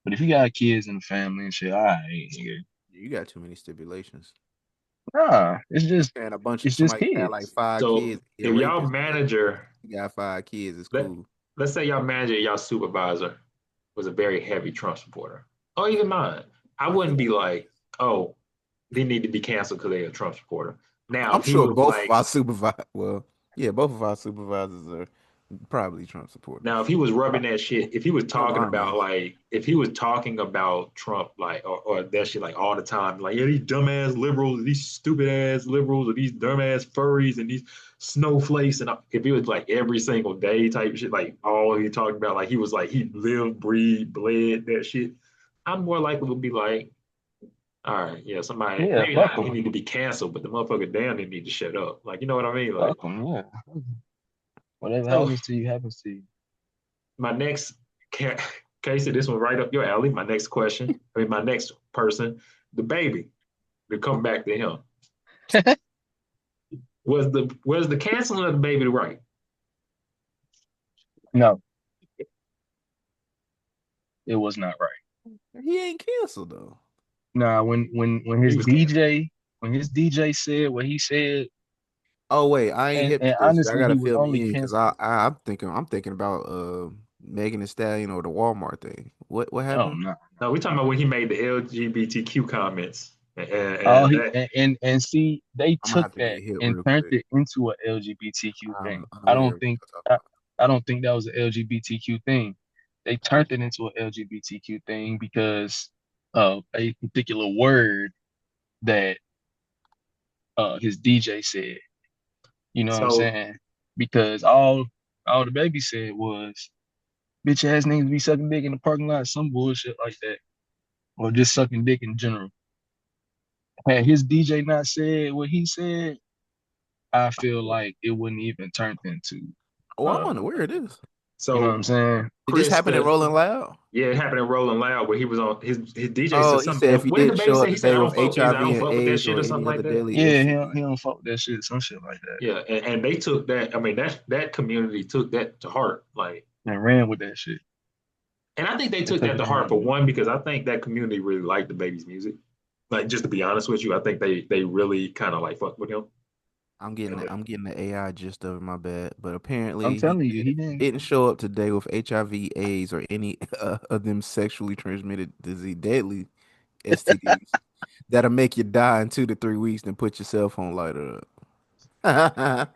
But if you got kids and a family and shit, all right, nigga. You got too many stipulations. Nah, And a bunch of it's just somebody got like kids. five so kids, he a if y'all rapist, but manager, he got 5 kids. It's let cool. let's say y'all manager, y'all supervisor was a very heavy Trump supporter, or even mine, I wouldn't be like, oh, they need to be canceled because they're a Trump supporter. Now, I'm if he sure was both of like, our supervisors, well, yeah, both of our supervisors are probably Trump now, if supporters. he was rubbing that shit, if he was No, talking mine about is. like, if he was talking about Trump, like, or that shit, like all the time, like, yeah, these dumbass liberals, these stupid ass liberals, or these dumbass furries, and these snowflakes, and if he was like every single day type shit, like all he talked about, like he was like he lived, breathed, bled that shit, I'm more likely to be like, all right, yeah, somebody, Yeah, maybe fuck not, he them. need to be canceled, but the motherfucker damn, they need to shut up, like, you know what I mean, like. Fuck them. Yeah. Whatever So happens to you happens to you. my next Casey, this one right up your alley. My next question, I mean, my next person, the baby. To come back to him, was the canceling of the baby right? No, it was not right. He ain't canceled though. Nah, when He his was canceled. DJ said what he said, Oh wait, I ain't hip and to this. I honestly, he gotta was fill only me in because canceled. I'm thinking about Megan Thee Stallion or the Walmart thing. What Oh happened? no. No, we're talking about when he made the LGBTQ comments, Oh, and that. and see, they I'm gonna took have to that get hip and real turned quick. it into a LGBTQ thing. I know exactly what you're talking I don't think that was an LGBTQ thing. They turned it into an LGBTQ thing because of a particular word that his DJ said. You know what I'm So, saying? Because all the baby said was bitch ass niggas be sucking dick in the parking lot, some bullshit like that, or just sucking dick in general. Had his DJ not said what he said, I feel like it wouldn't even turned into, about. Oh, I'm uh, unaware of this. you know what I'm so saying? Did this Chris, happen in the Rolling Loud? yeah, it happened in Rolling Loud where he was on his DJ Oh, said he something. said if you What did the didn't baby show say? up He said, today "I don't with fuck." He said, "I HIV don't and fuck with that AIDS shit" or or any something like other that. deadly Yeah, STD. he don't fuck with that shit, some shit like that, Yeah, and they took that. I mean, that community took that to heart. Like, and ran with that shit. and I think they They took took that it to and heart ran for with it. one because I think that community really liked the baby's music. Like, just to be honest with you, I think they really kind of like fuck with him. And I'm getting the AI gist of it, my bad. But I'm apparently he telling you, said he if you didn't. didn't show up today with HIV, AIDS, or any of them sexually transmitted disease, deadly STDs, that'll make you die in 2 to 3 weeks, then put your cell phone lighter up.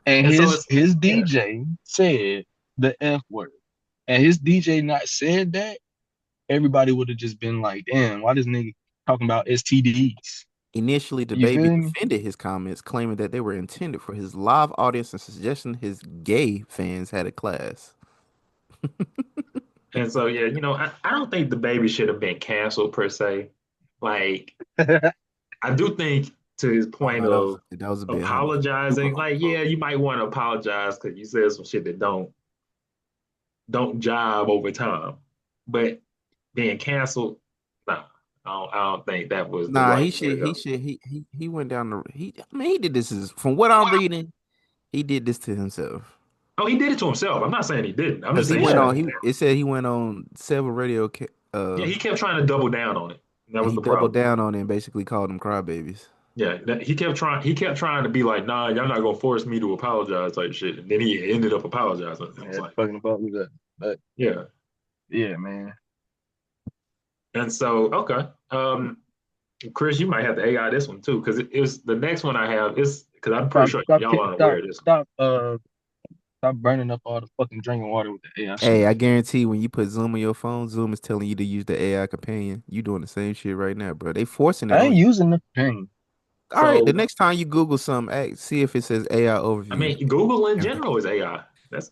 And and so his yeah. DJ said the F word. And his DJ not said that. everybody would have just been like, damn, why this nigga talking about STDs? Initially, the You baby feel me? defended his comments, claiming that they were intended for his live audience and suggesting his gay fans had a class. And so yeah, I don't think the baby should have been canceled per se. Like I do think to his Oh point no, of that was a bit. Hold on. apologizing, like yeah, you might want to apologize because you said some shit that don't jive over time. But being canceled, nah, I don't think that was the Nah, right way to go. he went down the I mean he did this from what I'm reading, he did this to himself. Oh, he did it to himself. I'm not saying he didn't. I'm Cause just he saying went shit Yeah, on went he down. it said he went on several Yeah, he kept trying to double down on it. That and was he the doubled problem. down on it and basically called them crybabies. Yeah, he kept trying. He kept trying to be like, "Nah, y'all not gonna force me to apologize," type shit. And then he ended up apologizing. I was yeah, like, fucking about with that. But "Yeah." yeah, man. And so, okay, Chris, you might have to AI this one too, because it was the next one I have is because I'm pretty sure y'all aren't aware of this one. Stop burning up all the fucking drinking water with the AI shit. Hey, I guarantee when you put Zoom on your phone, Zoom is telling you to use the AI companion. You doing the same shit right now, bro. They forcing it I on ain't you. using the thing. All right, the So, next time you Google something, see if it says AI I overview. mean, Google in Everything. general is AI.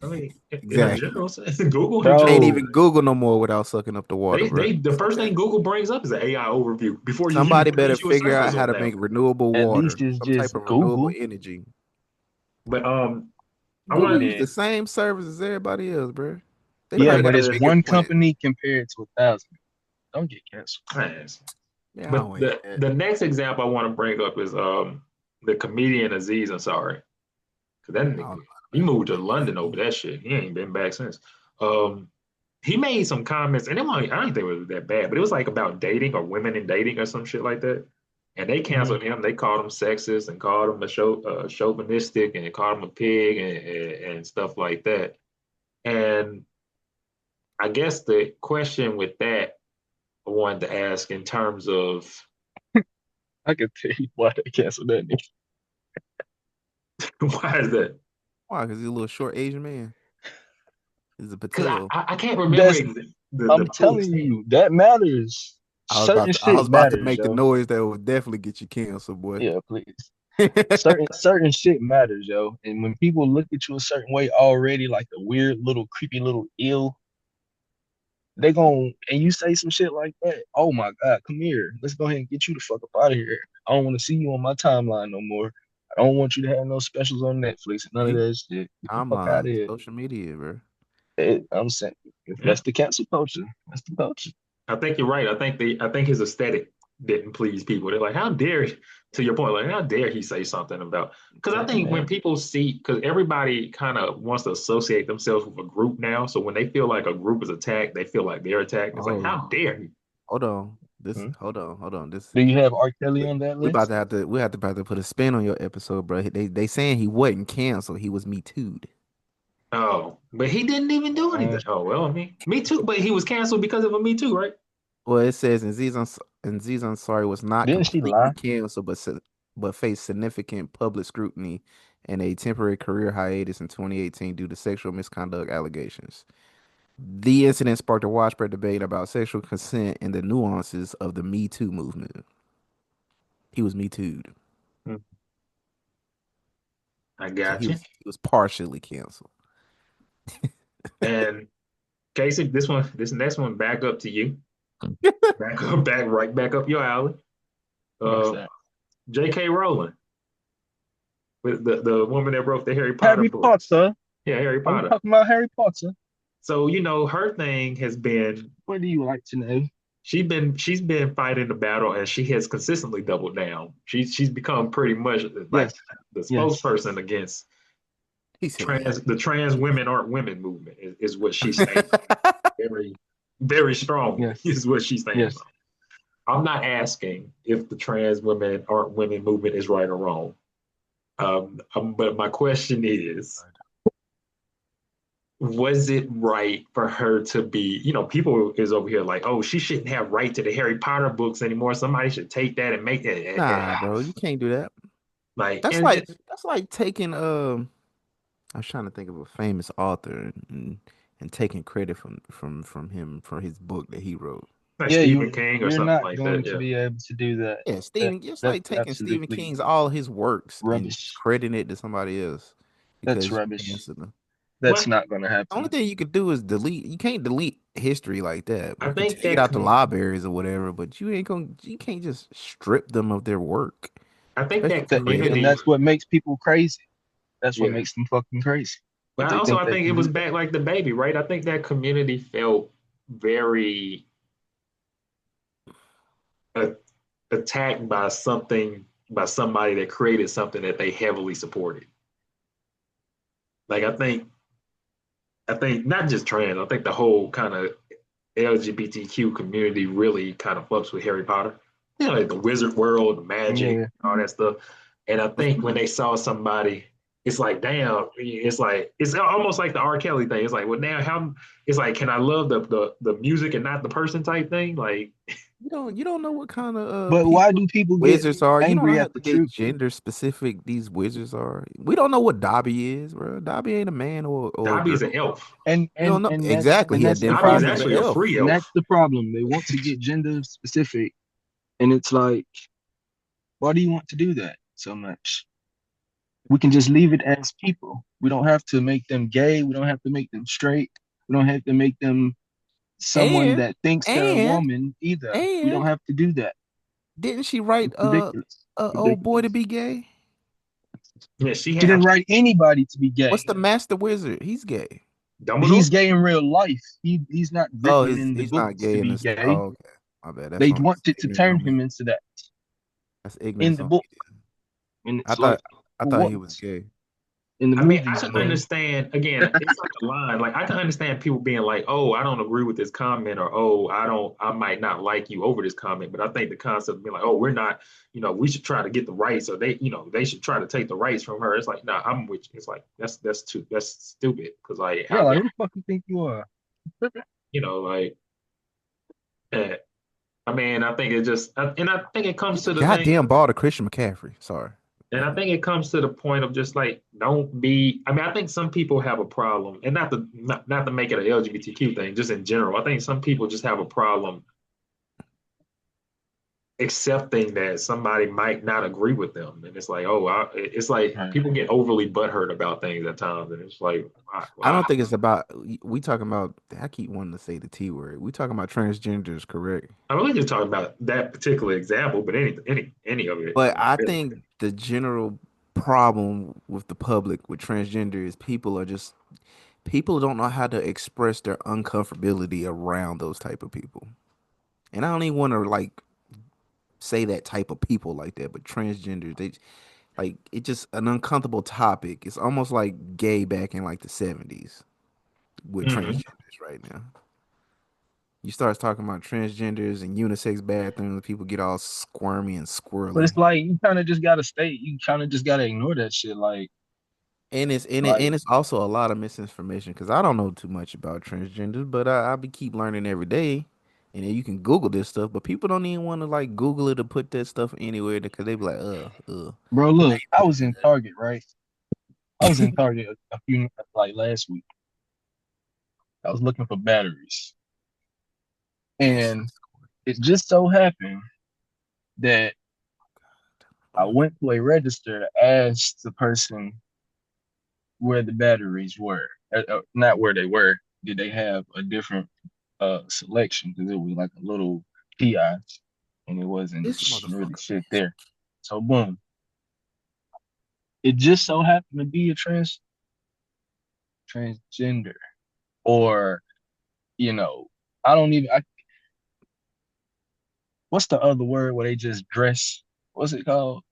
I mean, in a Exactly. general sense, Google in You can't general Bro, is even Google no more without sucking up the water, bro. the Fuck first that. thing Google brings up is an AI overview before you even Somebody better finish your figure search out how result to now. make renewable at water, least it's some type just of renewable Google. energy. But I Google want use Man. the same service as everybody else, bro. They the Yeah, probably thing got but a it's is, bigger one plant. company compared to 1,000. Don't get canceled. man, Yeah, I but don't hate the that. the next example I want to bring up is the comedian Aziz Ansari. Cause that I don't nigga, know he about moved to that London over nigga. that shit. He ain't been back since. Um, he made some comments, and I don't think it was that bad, but it was like about dating or women in dating or some shit like that. And they Hmm. canceled him. They called him sexist and called him chauvinistic and called him a pig and stuff like that. And I guess the question with that I wanted to ask in terms of I can tell you why they canceled that nigga. why is that? Why? Because he's a little short Asian man. He's a Because Patel. I can't remember That's the I'm full telling extent. you, that matters. Certain I shit was about to matters, make the yo. noise that would definitely get you canceled, boy. Yeah, please. Certain shit matters, yo. And when people look at you a certain way already, like a weird little creepy little ill, they gon' and you say some shit like that. Oh my God, come here. Let's go ahead and get you the fuck up out of here. I don't want to see you on my timeline no more. I don't want you to have no specials on Netflix and none of You that shit. Get the fuck out timeline, of here. social media, bro. I'm saying if Yeah. that's the cancel culture. That's the culture. I think you're right. I think his aesthetic didn't please people. They're like, how dare, to your point, like, how dare he say something about? Because I Yeah, think when man. people see, because everybody kind of wants to associate themselves with a group now. So when they feel like a group is attacked, they feel like they're attacked. It's like, Oh, how dare he? hold on. Hmm? Hold on. This Do you have R. Kelly on that we about list? to have to about to put a spin on your episode, bro. They saying he wasn't canceled. He was me too'd. Oh, but he didn't even do anything. Oh, well, I mean, me too. But he was canceled because of a Me Too, right? Well, it says Aziz Ansari was not Didn't she completely lie? canceled, but faced significant public scrutiny and a temporary career hiatus in 2018 due to sexual misconduct allegations. The incident sparked a widespread debate about sexual consent and the nuances of the Me Too movement. He was Me Too'd, Hmm, I so got you. he was partially canceled. And Casey, this next one, back up to you. Back up, back up your alley. What's Uh, that? J.K. Rowling, with the woman that wrote the Harry Potter Harry books. Potter. Yeah, Harry Are we Potter. talking about Harry Potter? So her thing has been What do you like to know? she's been fighting the battle, and she has consistently doubled down. She's become pretty much like Yes, the yes, spokesperson against He said, "Yeah." the trans women aren't women movement is what she stands on. Very, very strongly yes, is what she stands yes. on. I'm not asking if the trans women aren't women movement is right or wrong. But my question is, was it right for her to be, people is over here like, oh, she shouldn't have right to the Harry Potter books anymore. Somebody should take that and make it, Nah, bro, you can't do that. like, and just That's like taking I was trying to think of a famous author, and and taking credit from him for his book that he wrote. Like Yeah, Stephen King or you're something not like going that. to Yeah. be able to do that. Yeah, That Stephen. It's that's like taking Stephen absolutely King's all his works and just rubbish. crediting it to somebody else That's because you rubbish. cancel them. That's Well, not going to The only happen. thing you could do is delete. You can't delete history like that. I You can think take it that out the libraries or whatever, but you ain't gonna. You can't just strip them of their work, I think especially that And creative. community. that's what makes people crazy. That's what Yeah. makes them fucking crazy. But That I they also think I they think it can was do that. back like the baby, right? I think that community felt very uh, attacked by something by somebody that created something that they heavily supported. Like I think not just trans. I think the whole kind of LGBTQ community really kind of fucks with Harry Potter. You know, like the wizard world, the magic, Yeah, all that stuff. And I What's think when they saw somebody, it's like, damn, it's almost like the R. Kelly thing. It's like, well, now how? It's like, can I love the music and not the person type thing? Like, you don't know what kind of but why people do people get wizards are. You don't angry have at to the get truth? gender specific. These wizards are. We don't know what Dobby is, bro. Dobby ain't a man or a Dobby is an girl. elf. And We and don't know and that's exactly. and He that's the Dobby is identifies as problem. an actually a elf. free And that's elf. the problem. They want to get gender specific, and it's like, why do you want to do that so much? We can just leave it as people. We don't have to make them gay. We don't have to make them straight. We don't have to make them someone And that thinks they're a and woman either. We don't and have to do that. didn't she write It's ridiculous. a old boy to Ridiculous. be gay? Yeah, she She had didn't write anybody to be gay. What's the master wizard? He's gay. Dumbledore. He's gay in real life. He's not Oh, written in the he's not books to gay in be this. gay. Oh, okay. My bad. They wanted to Ignorance turn on me. him into that That's in ignorance the on book. me. And I it's like, thought I for thought what? he was gay. In the I mean, I movies, can bro. understand. Again, it's like a line. Like I can understand people being like, "Oh, I don't agree with this comment," or "Oh, I might not like you over this comment." But I think the concept of being like, "Oh, we're not, we should try to get the rights," or they should try to take the rights from her. It's like, nah, I'm with you. It's like that's stupid. Because like, Yeah, how like can who the fuck you think you are? like, eh, I mean, I think it just, and I think it comes Get the to the thing. goddamn ball to Christian McCaffrey. Sorry. And I think it comes to the point of just like don't be. I mean, I think some people have a problem, and not to make it an LGBTQ thing, just in general. I think some people just have a problem accepting that somebody might not agree with them, and it's like, oh, it's like Right. people get overly butthurt about things at times, and it's like, I why? don't think it's about we talking about I keep wanting to say the T word. We talking about transgenders, correct? I'm really just talking about that particular example, but any of it, But I really. think the general problem with the public with transgender is people don't know how to express their uncomfortability around those type of people. And I don't even want to like say that type of people like that, but transgenders, they like it's just an uncomfortable topic. It's almost like gay back in like the 70s with Hmm. transgenders right now. You start talking about transgenders and unisex bathrooms, people get all squirmy and But squirrely. it's like you kind of just gotta stay. You kind of just gotta ignore that shit. Like, And it's also a lot of misinformation because I don't know too much about transgenders, but I be keep learning every day. And then you can Google this stuff, but people don't even want to like Google it or put that stuff anywhere because they be like, bro, I look, ain't I putting was in Target, right? I was in Target a few like last week. I was looking for batteries, that. and it just so happened that I went to a register to ask the person where the batteries were. Not where they were. Did they have a different selection? Because it was like a little kiosk, and it wasn't This really motherfucker. shit there. So boom, it just so happened to be a transgender, or you know, I don't even. What's the other word where they just dress? What's it called?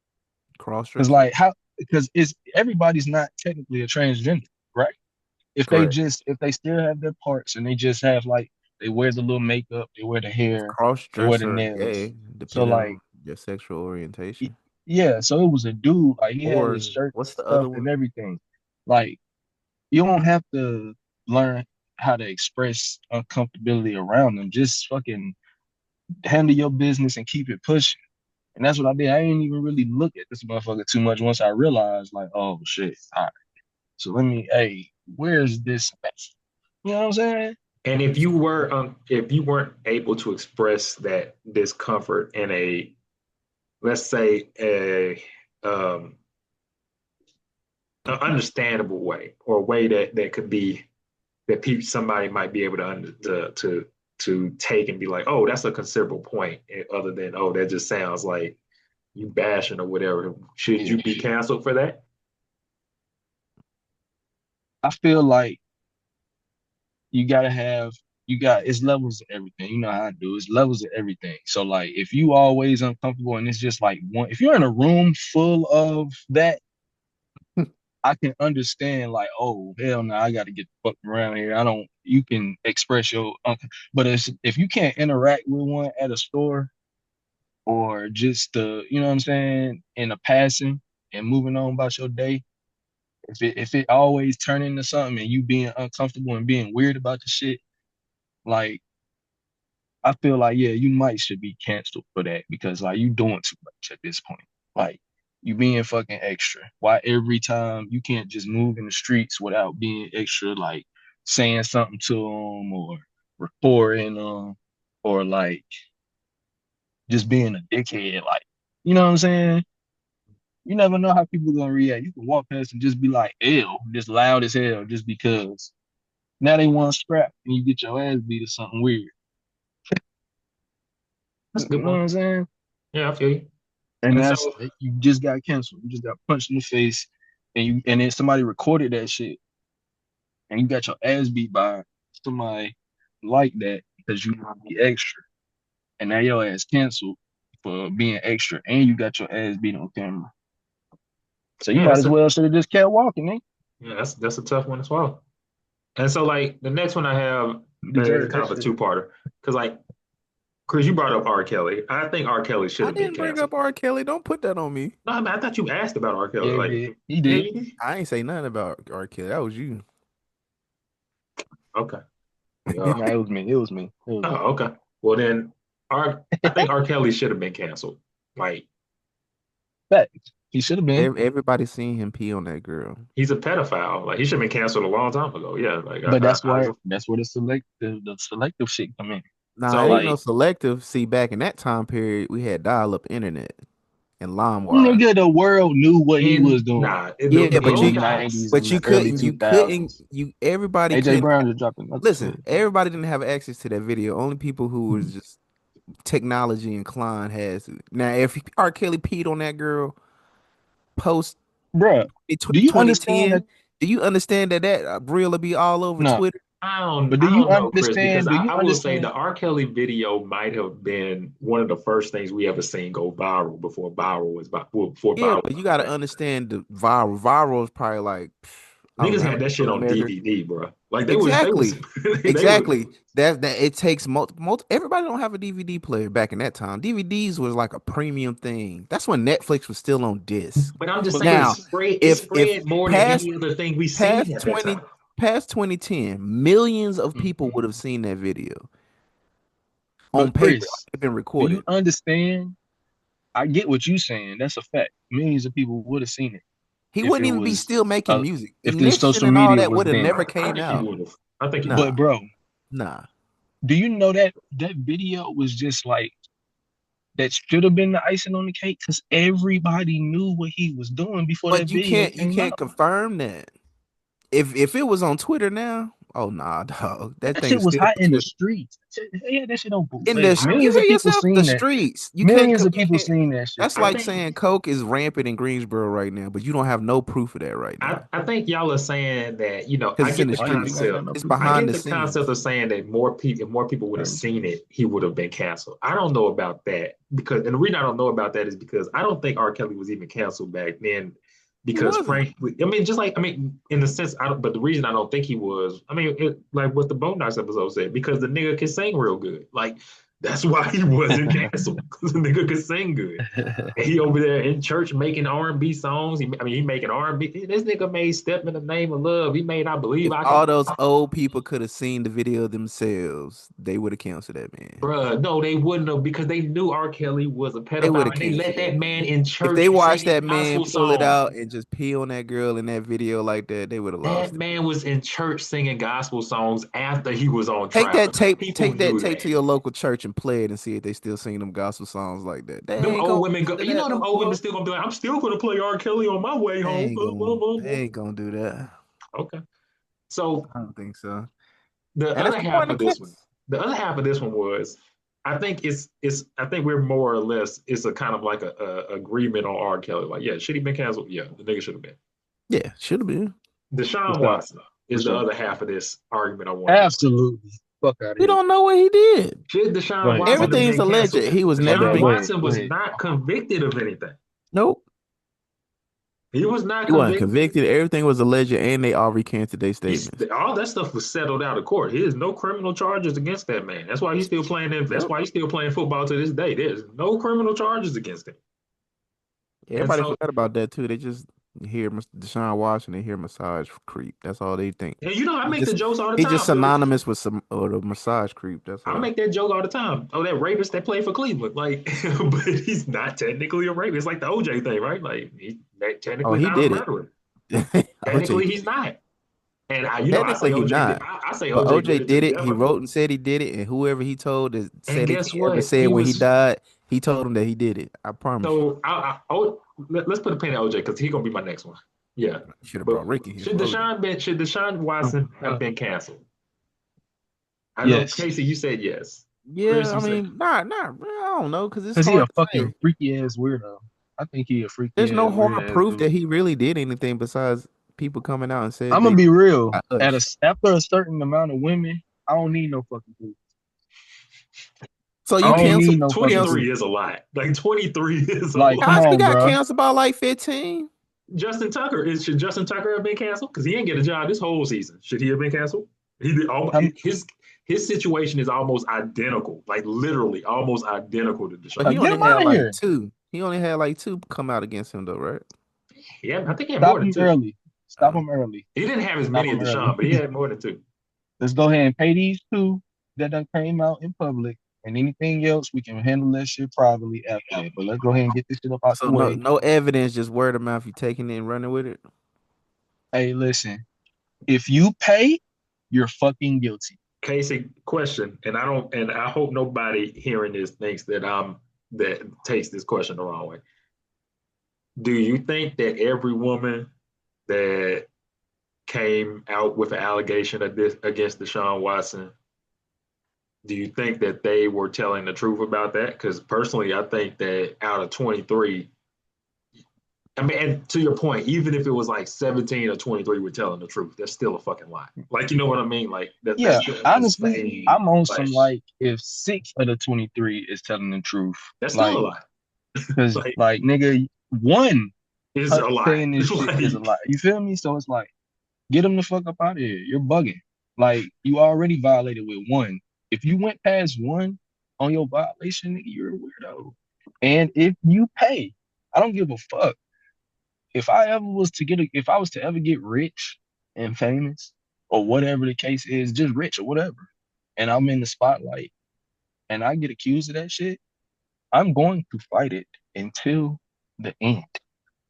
Cross Because dresser? like how? Because it's everybody's not technically a transgender, right? Correct. If they still have their parts and they just have like they wear the little makeup, they wear the Is hair, cross they wear the dresser nails. gay, So depending like on your sexual y- orientation? yeah, so it was a dude, like he had his Or shirt what's the stuff other and one? everything. Like you don't have to learn how to express uncomfortability around them. Just fucking handle your business and keep it pushing. And that's what I did. I ain't even really look at this motherfucker too much once I realized like, oh shit. All right. So let me, hey, where's this at? You know what I'm saying? And if you weren't able to express that discomfort in a, let's say, an understandable way, or a way that could be that people somebody might be able to take and be like, oh, that's a considerable point, other than, oh, that just sounds like you bashing or whatever. Should Yeah, you be canceled for that? I feel like you gotta have you got it's levels of everything. You know how I do. It's levels of everything. So like if you always uncomfortable and it's just like one if you're in a room full of that, I can understand like, oh hell no, I gotta get the fuck around here. I don't you can express your but if you can't interact with one at a store or just you know what I'm saying, in a passing and moving on about your day, if it always turn into something and you being uncomfortable and being weird about the shit, like I feel like yeah, you might should be canceled for that because like you doing too much at this point. Like you being fucking extra. Why every time you can't just move in the streets without being extra, like saying something to them or recording them or like just being a dickhead. Like you know what I'm saying? You never know how people gonna react. You can walk past and just be like, "Ew," just loud as hell, just because. Now they want to scrap and you get your ass beat or something weird. That's a You good know what point. I'm saying? Yeah, I feel you. And And that's so, you just got canceled. You just got punched in the face, and then somebody recorded that shit, and you got your ass beat by somebody like that because you want to be extra, and now your ass canceled for being extra, and you got your ass beat on camera. So you yeah, might as well should have just kept walking, eh? that's a tough one as well. And so, like, the next one I have, You is deserve kind that of a shit. two-parter, because, like, Chris, you brought up R. Kelly. I think R. Kelly should I have been didn't bring canceled. up R. Kelly. Don't put that on me. No, I mean, I thought you asked about R. Kelly. Yeah, he Like, did. He yeah, did. you did. I ain't say nothing about R. Kelly. That was you. Okay. Yeah. Nah, it was me. It was me. It was Oh, me. okay. Well, then, I think R. Kelly should have been canceled. Like, Facts. He should have been. Everybody seen him pee on that girl. he's a pedophile. Like, he should have been canceled a long time ago. Yeah. Like, But that's I why just, that's where the selective shit come in. Nah, So it ain't no like selective. See, back in that time period, we had dial-up internet and LimeWire. nigga, the world knew what he was doing Yeah, the but in the you, '90s Boondocks. and but the you early couldn't, you couldn't, 2000s. you everybody AJ couldn't. Brown just dropped another Listen, shit. everybody didn't have access to that video. Only people who was just technology inclined has it. Now, if R. Kelly peed on that girl post Bruh, do you understand 2010, that? do you understand that reel will be all over No, Twitter? but do I you don't know, Chris, because understand? Do you I will say the understand, R. Kelly video might have been one of the first things we ever seen go viral before Yeah, viral but you was got to back. understand the viral. Viral is probably like Niggas 11 had that shit on millimeter. DVD, bro. Like they was Exactly. they was Exactly. That it takes everybody don't have a DVD player back in that time. DVDs was like a premium thing. That's when Netflix was still on disc. but I'm just but saying Now, Chris, it if spread more than past any other thing we seen past at that 20 time. past 2010, millions of people mhm. would have seen that video on But paper, like Chris, it's been do you recorded. understand? I get what you saying. That's a fact. Millions of people would have seen it He if wouldn't it even be was still making uh music. if the Ignition social and all media that was would have then. never I came think he out. would have. I think he would But Nah, have. bro, nah. do you know that that video was just like that should have been the icing on the cake because everybody knew what he was doing before that But video you came can't out. confirm that. If it was on Twitter now, oh nah, dog. That That thing shit is was still hot on in the Twitter. streets. Yeah, that shit on In the bootleg. I, you Millions of hear people yourself, the seen that. streets. Millions of You people can't. seen that shit, That's I bro. like think saying Coke is rampant in Greensboro right now, but you don't have no proof of that right now I think y'all are saying that, because I it's in get the the Why you think I streets. ain't got concept. no It's proof of I that? behind get the the concept scenes. of saying that if more people would have Right. seen it, he would have been canceled. I don't know about that, because, and the reason I don't know about that is because I don't think R. Kelly was even canceled back then. He Because wasn't. frankly, I mean, in the sense, I don't, but the reason I don't think he was, I mean, like what the Boondocks episode said, because the nigga can sing real good. Like That's why he wasn't canceled because the nigga could sing good. And he over there in church making R&B songs. He making R&B. This nigga made "Step in the Name of Love." He made "I Believe If I Can." all those old people could have seen the video themselves, they would have canceled that man. Bruh, no, they wouldn't have because they knew R. Kelly was a They would pedophile have and they let canceled that that man man. in If they church watched singing that man gospel pull it songs. out and just pee on that girl in that video like that, they would have That lost it. man was in church singing gospel songs after he was on trial. People Take that knew tape that. to your local church and play it and see if they still sing them gospel songs like that. They Them ain't old gonna women, listen to you know, that them no old women more. still gonna be like, I'm still gonna play R. Kelly on my way home. They ain't gonna do that. Okay. So I don't think so. the And that's other the half point of of this one, kids. the other half of this one was, I think I think we're more or less, it's a kind of like a agreement on R. Kelly. Like, yeah, should he been canceled? Yeah, the nigga should have been. Yeah, should have been. For Deshaun sure. Watson For is the sure. other half of this argument I want to have. Absolutely. Fuck out of We here. don't know what he did. Should Go Deshaun ahead. My Watson have bad. Everything's been alleged. canceled? He was My never Deshaun bad. been. Go ahead. Watson Go was ahead. not convicted of anything. Nope. He was not He wasn't convicted. convicted. Everything was alleged, and they all recanted their He's statements. all that stuff was settled out of court. There's no criminal charges against that man. That's why he's still playing. That's Yep. why he's still playing football to this day. There's no criminal charges against him. And Everybody so, forgot about that too. They just hear Deshaun Watson. They hear massage creep. That's all they think. and you know, I He make the just jokes all the he just time, Philly. synonymous with some or the massage creep. That's I all. make that joke all the time. Oh, that rapist that played for Cleveland, like, but he's not technically a rapist. It's like the OJ thing, right? Like, he's Oh, technically he not a did it. murderer. OJ Technically, did he's it. not. And I say Technically, he OJ did. not. I say But OJ OJ did it to did it. He together. wrote and said he did it, and whoever he told that And said guess anything ever what? said He when he was died, he told him that he did it. I promise you. so. Let's put a pin in OJ because he's gonna be my next one. Yeah, You should have but brought Ricky here for OJ. Should Deshaun Watson have Uh, been canceled? I know yes. Casey, you said yes. Chris, Yeah, you I said mean, not. I don't know, because it's Cause he hard a to fucking say. freaky ass weirdo. I think he a There's freaky no ass weird hard ass proof dude. that he really did anything besides people coming out and said I'm gonna they be real. got hushed. After a certain amount of women, I don't need no fucking proof. So I you don't cancel need no fucking proof. 23 is a lot. Like 23 is a Like, lot. come Cosby on, got bro. canceled by like 15. Should Justin Tucker have been canceled? Because he didn't get a job this whole season. Should he have been canceled? He did I'm, his situation is almost identical, like literally almost identical to But he Deshaun. get only him had out of like here. two. He only had like two come out against him though, right? Yeah, I think he had more Stop than him two. early. Stop him early. He didn't have as Stop many as him Deshaun, early. but he had more than two. Let's go ahead and pay these two that done came out in public, and anything else we can handle that shit privately after that. But let's go ahead and get this shit up out the So way. no evidence, just word of mouth. You taking it and running with it. Hey, listen. If you pay, you're fucking guilty. Casey, question, and I hope nobody hearing this thinks that takes this question the wrong way. Do you think that every woman that came out with an allegation of this against Deshaun Watson, do you think that they were telling the truth about that? Because personally, I think that out of 23, I mean, and to your point, even if it was like 17 or 23 were telling the truth, that's still a fucking lie. Like, you know what I mean? Like that's Yeah, still honestly, insane. I'm on Like, some like if 6 of the 23 is telling the truth, that's still a like lie. because Like, like nigga, one it's a lie. saying this shit is a Like, lie. You feel me? So it's like get them the fuck up out of here. You're bugging. Like you already violated with one. If you went past one on your violation, nigga, you're a weirdo. And if you pay, I don't give a fuck. If I was to ever get rich and famous or whatever the case is, just rich or whatever, and I'm in the spotlight and I get accused of that shit, I'm going to fight it until the end.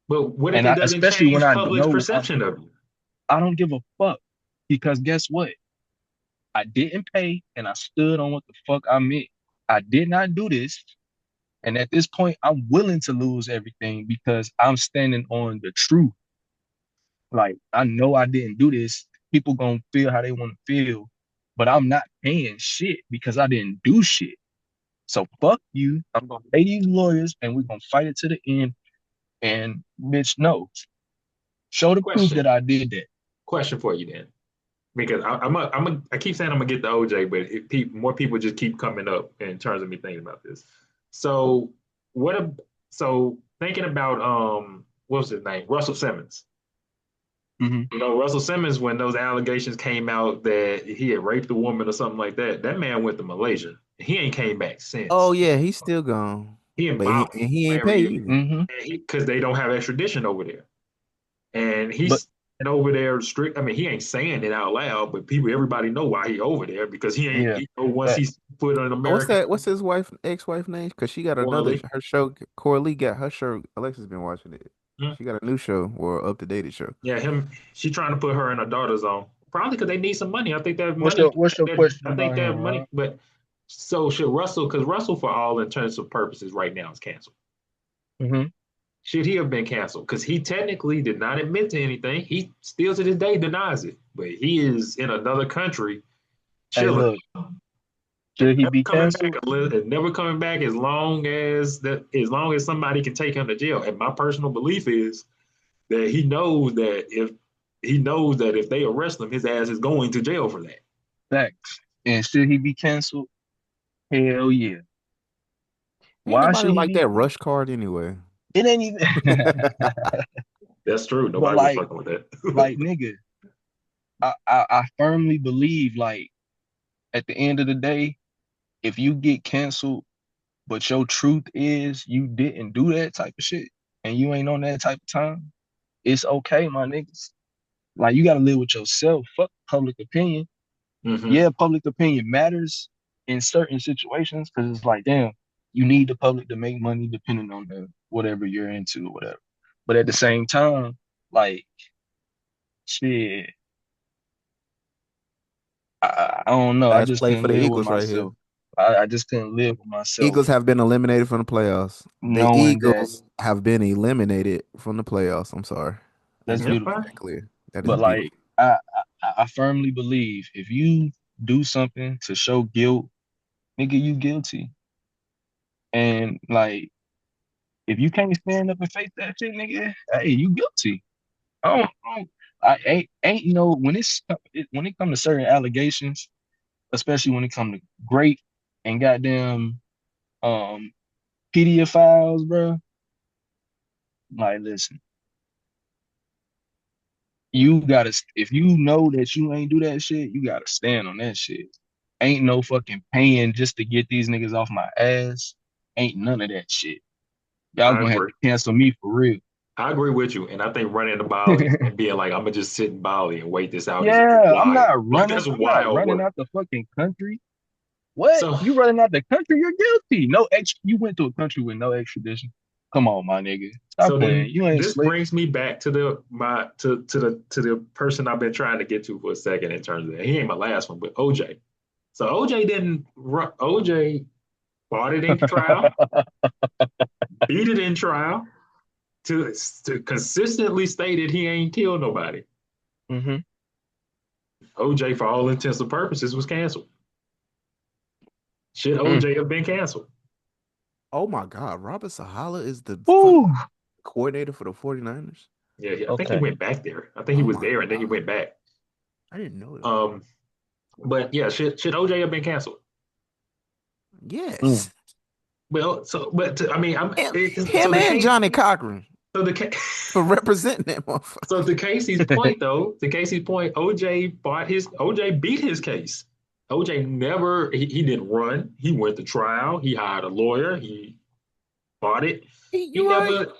but what if And it I, doesn't especially when change I public's know perception of you? I don't give a fuck because guess what? I didn't pay and I stood on what the fuck I meant. I did not do this. And at this point, I'm willing to lose everything because I'm standing on the truth. Like, I know I didn't do this. People gonna feel how they want to feel, but I'm not paying shit because I didn't do shit. So fuck you. I'm gonna pay these lawyers and we're gonna fight it to the end. And bitch, no. Show the proof Question, that I did that. question for you then, because I keep saying I'm gonna get the OJ, but more people just keep coming up in terms of me thinking about this. So what? So thinking about what was his name? Russell Simmons. Mhm. You know, Russell Simmons, when those allegations came out that he had raped a woman or something like that, that man went to Malaysia. He ain't came back Oh since. yeah, he's still gone, He but involved he ain't pay married either. Mm-hmm. because they don't have extradition over there, and But he's over there strict. I mean, he ain't saying it out loud, but everybody know why he over there because he ain't. yeah, He know once that he's put on What's American that? What's his wife, ex-wife name? Because she got another morally. her show. Corley got her show. Alexa's been watching it. She got a new show or up to date show. Yeah, him. She trying to put her and her daughters on. Probably because they need some money. I think that what's money. your question I think about that him, money. Ron? But so should Russell? Because Russell, for all intents and purposes, right now is canceled. Mm-hmm. Should he have been canceled? Because he technically did not admit to anything. He still to this day denies it. But he is in another country Hey, chilling look, and should he never be coming back. canceled? And never coming back as long as that. As long as somebody can take him to jail. And my personal belief is that he knows that if they arrest him, his ass is going to jail for that. Facts. And should he be canceled? Hell yeah. Ain't Why nobody should he like be? that rush card anyway. It ain't even. That's true. But Nobody was fucking with that. nigga, I firmly believe like at the end of the day, if you get canceled, but your truth is you didn't do that type of shit and you ain't on that type of time, it's okay, my niggas. Like you gotta live with yourself. Fuck public opinion. hmm Yeah, public opinion matters in certain situations because it's like, damn, you need the public to make money depending on the whatever you're into or whatever. But at the same time, like shit, I don't know. I Last just play couldn't for the live with Eagles right here. myself. I just couldn't live with myself Eagles have been eliminated from the playoffs. The knowing that Eagles have been eliminated from the playoffs. I'm sorry. I that's just have That's to make beautiful. fine. that clear. That is But like beautiful. I firmly believe if you do something to show guilt, nigga, you guilty. And like if you can't stand up and face that shit, nigga, hey, you guilty. I ain't when it comes to certain allegations, especially when it comes to great and goddamn um pedophiles, bro. Like, listen, you gotta if you know that you ain't do that shit, you gotta stand on that shit. Ain't no fucking paying just to get these niggas off my ass. Ain't none of that shit. Y'all I gonna have agree. to cancel me for real. I agree with you, and I think running to Bali and being like, "I'm gonna just sit in Bali and wait this out" is Yeah, I'm wild. not Like running. that's I'm not wild running work. out the fucking country. What? So, You running out the country? You're guilty. No ex. You went to a country with no extradition. Come on, my nigga. Stop so playing. then You ain't this slick. brings me back to the person I've been trying to get to for a second in terms of that. He ain't my last one, but OJ. So OJ didn't. OJ fought it in trial, beat it in trial, to consistently stated he ain't killed nobody. hmm OJ, for all intents and purposes, was canceled. Should Mm. OJ have been canceled? Oh my God. Robert Sahala is the Ooh. coordinator for the 49ers. Yeah, I think he Okay. went back there. I think he Oh was my there and then he God. went back. I didn't know that. Um, but yeah, should OJ have been canceled? Mm. Yes. Well, I mean, so Him the and case, Johnny Cochran so for representing that motherfucker. so to Casey's point though, to Casey's point, OJ beat his case. OJ never he didn't run. He went to trial. He hired a lawyer. He fought it. He You right. never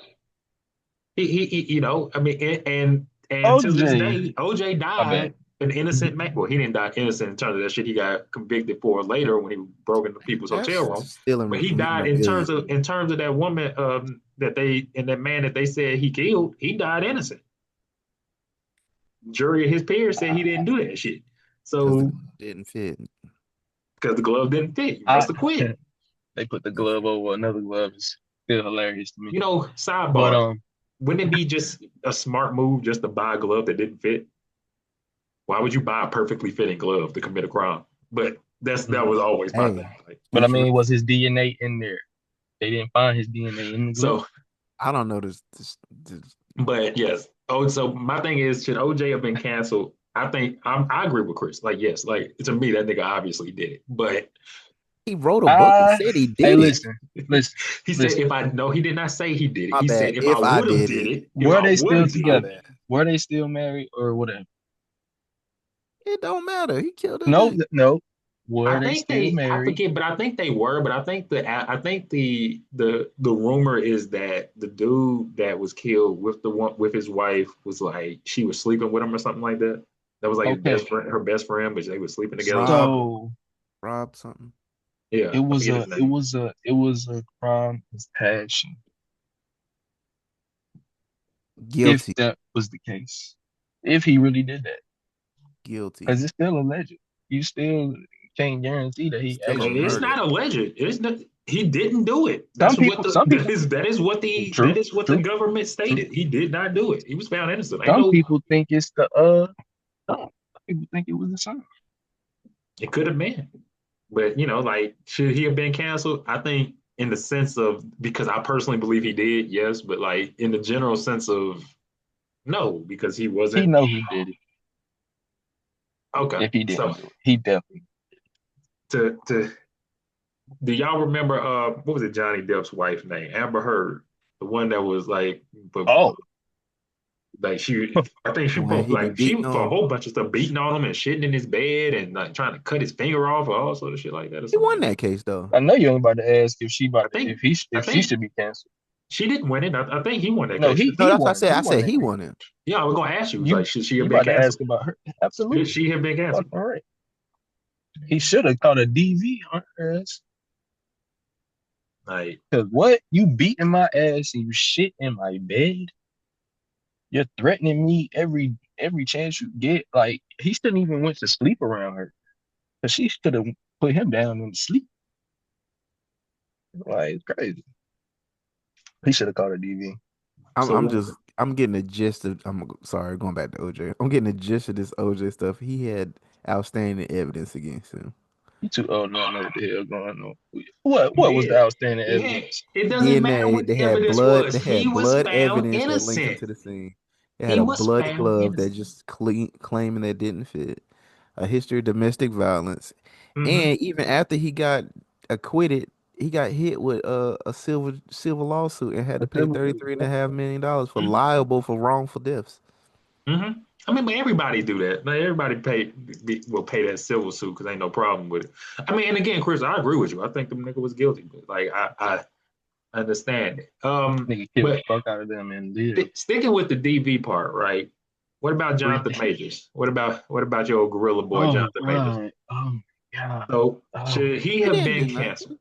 I mean, and to this OJ. day, OJ My bad. died an innocent man. Well, he didn't die innocent in terms of that shit he got convicted for later when he broke into people's hotel That's room. But stealing he died memorabilia. in terms of that woman that man that they said he killed. He died innocent. Jury of his peers said he didn't do that shit. Because the So glove didn't fit. because the glove didn't fit, you I must have quit. they put the glove over another glove is still hilarious to me. But Sidebar. Wouldn't it be just a smart move just to buy a glove that didn't fit? Why would you buy a perfectly fitting glove to commit a crime? But that was always my thing. Hey, Like, but I he's mean, was rich. his DNA in there? They didn't find his DNA in the glove. so, I don't know this. but yes. Oh, so my thing is, should OJ have been canceled? I agree with Chris. Like, yes, like to me, that nigga obviously did it. But He wrote a book and I said he hey, did it. listen, listen, he said, listen. if I no, he did not say he did it. My He bad. said, if I If I would have did did it, it, if Were I they would still have did my it, together? bad. Were they still married or whatever? It don't matter. He killed that No, nigga. no. Were I they think still I married? forget, but I think they were. But I think the rumor is that the dude that was killed with the one with his wife was like she was sleeping with him or something like that. That was like his best Okay, friend, her best friend, but they were sleeping together or something. Rob, so Rob something. Yeah, it I was forget a his name. crime of passion, if Guilty. that was the case. If he really did that. Guilty. Because it's still alleged. You still can't guarantee that he Still a actually It's did it. not murder. alleged. It's not. He didn't do it. Some That's what people, the some people, that true, is what the true, government true. stated. He did not do it. He was found innocent. Ain't Some no. people think it's the son. Some people think it was the son. It could have been, but like, should he have been canceled? I think in the sense of because I personally believe he did, yes, but like in the general sense of no, because he He wasn't know who did it. okay. If he So didn't do it, he definitely. to do y'all remember what was it Johnny Depp's wife's name? Amber Heard, the one that was like, but Oh, like I think The one he be she beating for a on. whole bunch of stuff, beating on him and shitting in his bed and like trying to cut his finger off or all sort of shit like that or He something won like that. that case though. I know you ain't about to ask if she I about to, think I if she think should be canceled. she didn't win it. I think he won that No, case. he No, he that's what I won. said. He I won said that he case. won it. Yeah, I was gonna ask you, like, should she have You been about to ask canceled? about her? Should Absolutely. she have been canceled? Fucking right. He should have caught a DV on her ass. Like, Cause what? You beating my ass and you shit in my bed? You're threatening me every chance you get. Like he shouldn't even went to sleep around her. Cause she should have put him down in sleep. Like it's crazy. He should have caught a DV. so I'm getting the gist of I'm sorry, going back to OJ. I'm getting the gist of this OJ stuff. He had outstanding evidence against him. You too old not know what the hell going on. What was the yeah, outstanding yeah. evidence? It doesn't matter DNA, what the evidence was. they He had was blood found evidence that linked him innocent. to the scene. They had He a was blood found glove that innocent. just claiming that didn't fit. A history of domestic violence. Hmm. And even after he got acquitted, he got hit with a civil lawsuit and had to A pay civil $33.5 million for Hmm. liable for wrongful deaths. Hmm. I mean, but everybody do that. Like, everybody will pay that civil suit because ain't no problem with it. I mean, and again, Chris, I agree with you. I think the nigga was guilty, but like I understand it. nigga killed the But fuck out of them and live. Sticking with the DV part, right? What about Jonathan Breathing. Majors? What about your old gorilla boy, Oh Jonathan Majors? God. Oh my God. So Oh, should he He have didn't been do nothing. canceled?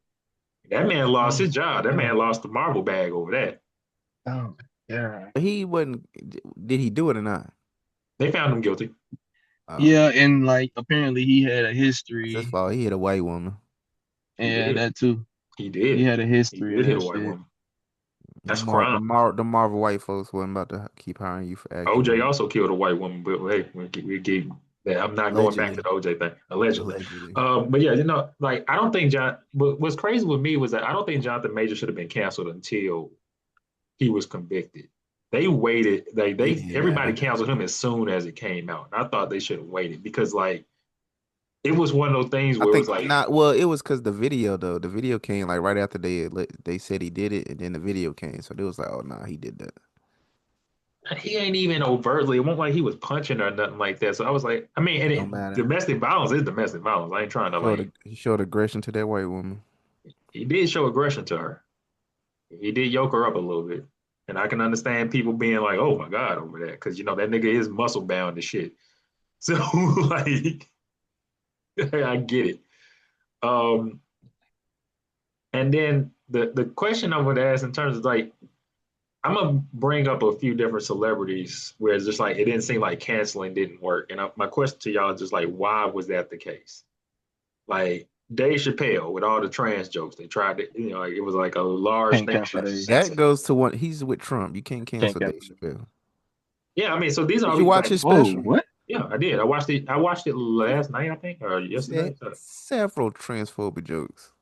That man lost oh his job. That my man God. lost the marble bag over that. Oh my God. He wasn't. Did he do it or not? They found him guilty. Oh, Yeah, and like apparently he had a that's his history. fault. He hit a white woman. He Yeah, did. that too. He He did. had a He history of did hit a that white shit. woman. That's crime. The Marvel white folks wasn't about to keep hiring you for acting OJ role. also killed a white woman, but hey, we keep that. I'm not going back to Allegedly. the OJ thing, allegedly. Allegedly. But yeah, like I don't think John. But what's crazy with me was that I don't think Jonathan Major should have been canceled until he was convicted. They waited. They everybody Yeah. canceled him as soon as it came out. And I thought they should have waited because like it was one of those things I where it was think like not. Well, it was because the video though. The video came like right after they said he did it, and then the video came. So they was like, "Oh nah, he did that." he ain't even overtly. It wasn't like he was punching or nothing like that. So I was like, I mean, and Don't matter. domestic violence is domestic violence. I ain't trying to like. He showed aggression to that white woman. He did show aggression to her. He did yoke her up a little bit. And I can understand people being like, "Oh my god," over that because that nigga is muscle bound and shit. So like, I get it. Um, and then the question I would ask in terms of like, I'm gonna bring up a few different celebrities where it's just like it didn't seem like canceling didn't work. And my question to y'all is just like, why was that the case? Like Dave Chappelle with all the trans jokes, they tried to, like it was like a large Can't thing cancel to Dave. censor That him. goes to one. He's with Trump. You can't Can't cancel Dave cancel. Chappelle. Yeah, I mean, so these Did are you watch like, his Whoa, special? what? yeah, I did. I watched it last night, I think, or He said yesterday. So, several transphobic jokes.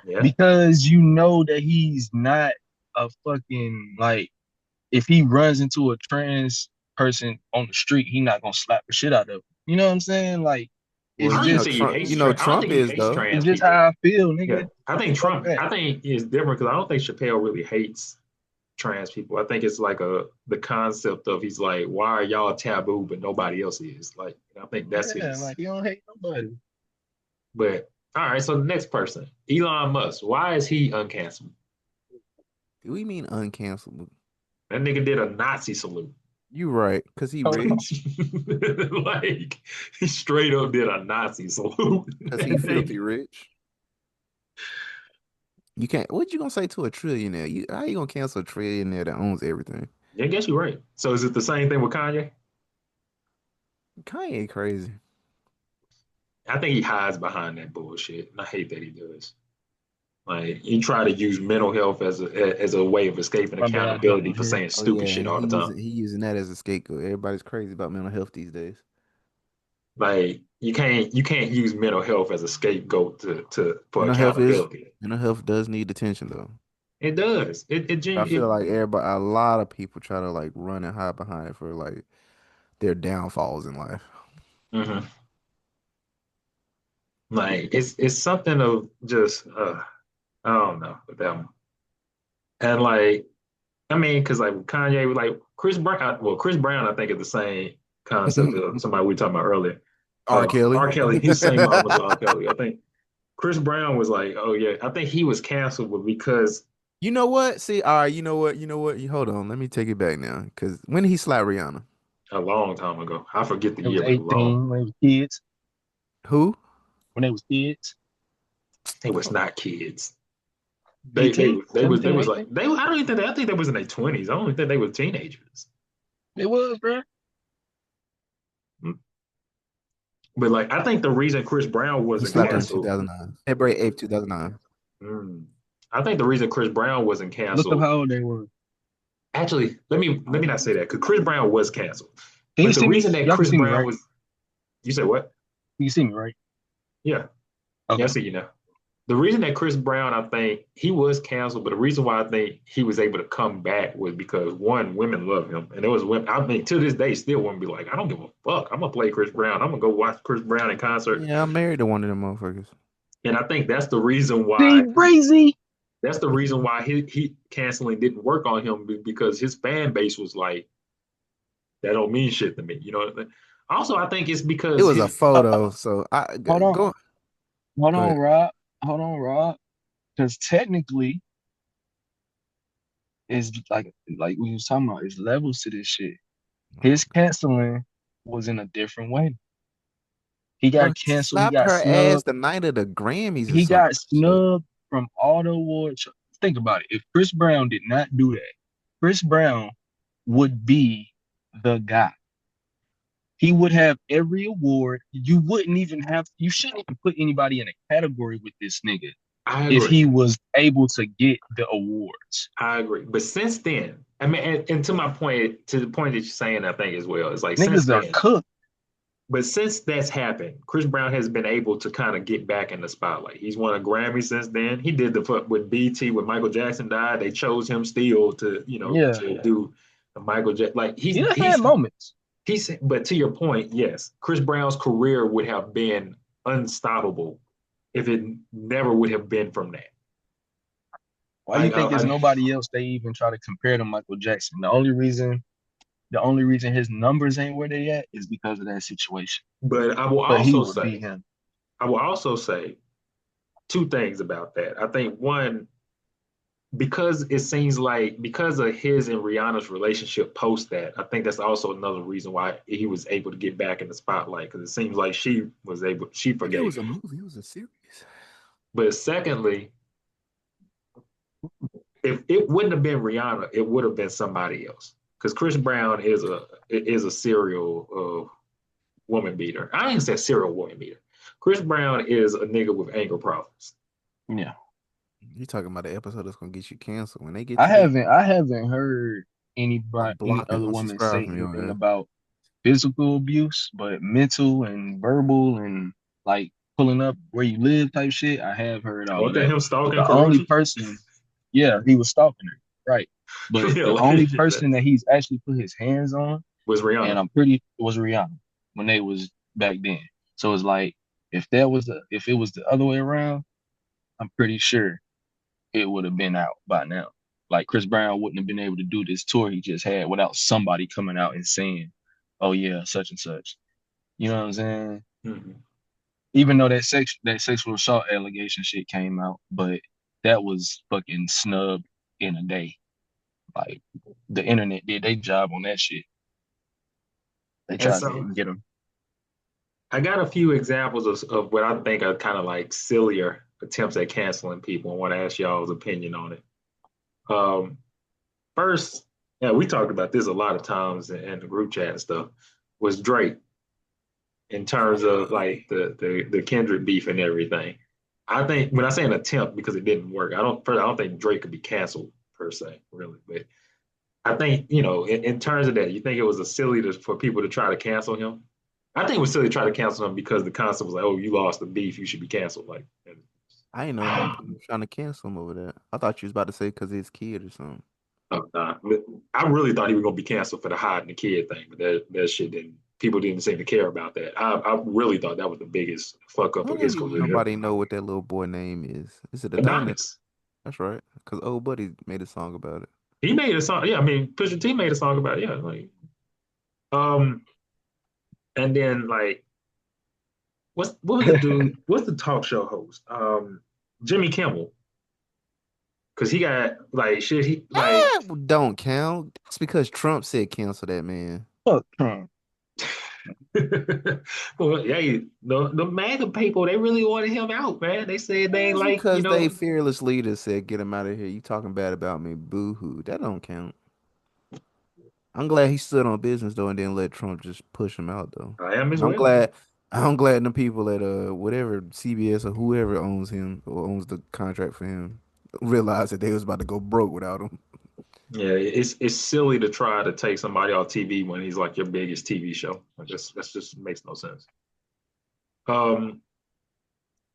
yeah, Because you know that he's not a fucking like if he runs into a trans person on the street, he not gonna slap the shit out of him. You know what I'm saying? Like Well, it's I don't even say just he hates trans. I don't Trump think he is hates though. trans it's just people. how I feel, Yeah, nigga. I think Fuck Trump. that. I think is different because I don't think Chappelle really hates trans people. I think it's like the concept of he's like, why are y'all taboo but nobody else is? Like, I think that's Yeah, his. like he don't hate nobody. But all right, so the next person, Elon Musk. Why is he uncancelable? Do we mean uncancelable? That nigga did a Nazi salute. You right, cause he Hold on. rich, Like he straight up did a Nazi salute. cause he filthy rich. You can't. What you gonna say to a trillionaire? You how you gonna cancel a trillionaire that owns everything? Yeah, I guess you're right. So is it the same thing with Kanye? Kanye crazy. I think he hides behind that bullshit, and I hate that he does. Like he try to use mental health as a way of escaping My bad, I didn't accountability want to for hear. saying Oh stupid yeah, shit all he the time. using that as a scapegoat. Everybody's crazy about mental health these days. Like you can't use mental health as a scapegoat to for Mental health is accountability. mental health does need attention though. It does. I feel It like everybody, a lot of people try to like run and hide behind it for like their downfalls in life. mhm. Like it's something of just I don't know with them. And like I mean, because like Kanye was like Chris Brown. Well, Chris Brown, I think is the same concept of somebody we were talking about earlier. R. Kelly. R. Kelly, he's the same model as R. Kelly. I think Chris Brown was like, oh yeah, I think he was canceled because You know what? See, all right, you know what? You know what? Hold on, let me take it back now. Because when did he slap Rihanna? a long time ago. I forget the It was year, but it was long. 18 when they was kids. Who? When they was kids, It was not kids. They they 18, they 17, was like 18. they. I don't even think I think they was in their 20s. I don't even think they were teenagers. It was, bro. But like I think the reason Chris Brown He wasn't slapped her in canceled. 2009, February 8th, 2009. mm, I think the reason Chris Brown wasn't Look up canceled. how old they were. Actually, let me not say that because Chris Brown was canceled. Can you But the see me? reason that Y'all can Chris see me, Brown right? was, you said what? You can see me, right? Yeah, yeah, I Okay. see you know. The reason that Chris Brown, I think he was canceled, but the reason why I think he was able to come back was because one, women love him, and there was women. I mean, to this day, still women be like, I don't give a fuck. I'm gonna play Chris Brown. I'm gonna go watch Chris Brown in concert, Yeah, I'm married to one of them motherfuckers. and I think that's the reason See, why. crazy. That's the reason why he canceling didn't work on him because his fan base was like, that don't mean shit to me. You know. Also, I think it's It because was a his photo, so Hold on, go hold go on, ahead. Rob. Hold on, Rob. Because technically, it's like we was talking about, it's levels to this shit. His canceling was in a different way. He Bro, got he canceled. He slapped got her ass snubbed. the night of the Grammys or He something. got snubbed from all the awards. Think about it. If Chris Brown did not do that, Chris Brown would be the guy. He would have every award. You wouldn't even have, you shouldn't even put anybody in a category with this nigga I if agree. he was able to get the awards. I agree. But since then, I mean, and to my point, to the point that you're saying, I think as well, it's like since Niggas are then, cooked. but since that's happened, Chris Brown has been able to kind of get back in the spotlight. He's won a Grammy since then. He did the with BT when Michael Jackson died. They chose him still to, Yeah. to do the Michael Jackson. Like He done had moments. but to your point, yes, Chris Brown's career would have been unstoppable if it never would have been from that. Why you Like, think there's nobody else they even try to compare to Michael Jackson? The only reason his numbers ain't where they at is because of that situation. but But he would be him. I will also say two things about that. I think one, because it seems like because of his and Rihanna's relationship post that, I think that's also another reason why he was able to get back in the spotlight because it seems like she Nigga, it forgave was a him. movie. It was a series. But secondly, if it wouldn't have been Rihanna, it would have been somebody else. Because Chris Brown is a serial woman beater. I ain't say serial woman beater. Chris Brown is a nigga with anger problems. Yeah. You talking about the episode that's gonna get you canceled when they get I to that? haven't I haven't heard I'm any blocking, other woman say unsubscribe from anything your ass. about physical abuse, but mental and verbal and like pulling up where you live type shit. I have heard all of Wasn't that that. him But stalking the only Karuchi? person, yeah, he was stalking her, right? But Yeah, the like only that person that he's actually put his hands on, was and Rihanna. I'm pretty, was Rihanna when they was back then. So it's like if it was the other way around, I'm pretty sure it would have been out by now. Like Chris Brown wouldn't have been able to do this tour he just had without somebody coming out and saying, "Oh yeah, such and such." You know what I'm saying? Mm-hmm. Even though that sexual assault allegation shit came out, but that was fucking snubbed in a day. Like the internet did their job on that shit. They And tried to so get him. I got a few examples of what I think are kind of like sillier attempts at canceling people and want to ask y'all's opinion on it. Um, First, yeah, we talked about this a lot of times in the group chat and stuff, was Drake in terms of like the Kendrick beef and everything. I think when I say an attempt because it didn't work, I don't think Drake could be canceled per se, really. But I think, in terms of that, you think it was a silly for people to try to cancel him? I think it was silly to try to cancel him because the concept was like, oh, you lost the beef, you should be canceled. Like, I didn't know people was trying to cancel him over that. I thought you was about to say because his kid or something. oh, nah. I really thought he was gonna be canceled for the hiding the kid thing, but that shit didn't. People didn't seem to care about that. I really thought that was the biggest fuck I up of don't his even career. nobody know what that little boy name is. Is it Adonis? Adonis. That's right. Because old buddy made a song about it. He made a song. Yeah, I mean, Pusha T made a song about it. Yeah, like um, and then like what was the dude? What's the talk show host? Jimmy Kimmel, because he got like shit. He like That don't count. That's because Trump said cancel that man. Fuck Trump. well, yeah, the MAGA people they really wanted him out, man. They said they ain't That's like because they fearless leader said get him out of here. You talking bad about me? Boo hoo. That don't count. I'm glad he stood on business though and didn't let Trump just push him out though. I am as I'm well. glad I'm glad the people at whatever CBS or whoever owns him or owns the contract for him realized that they was about to go broke without him. Yeah, it's silly to try to take somebody off TV when he's like your biggest TV show. That's just makes no sense. Um,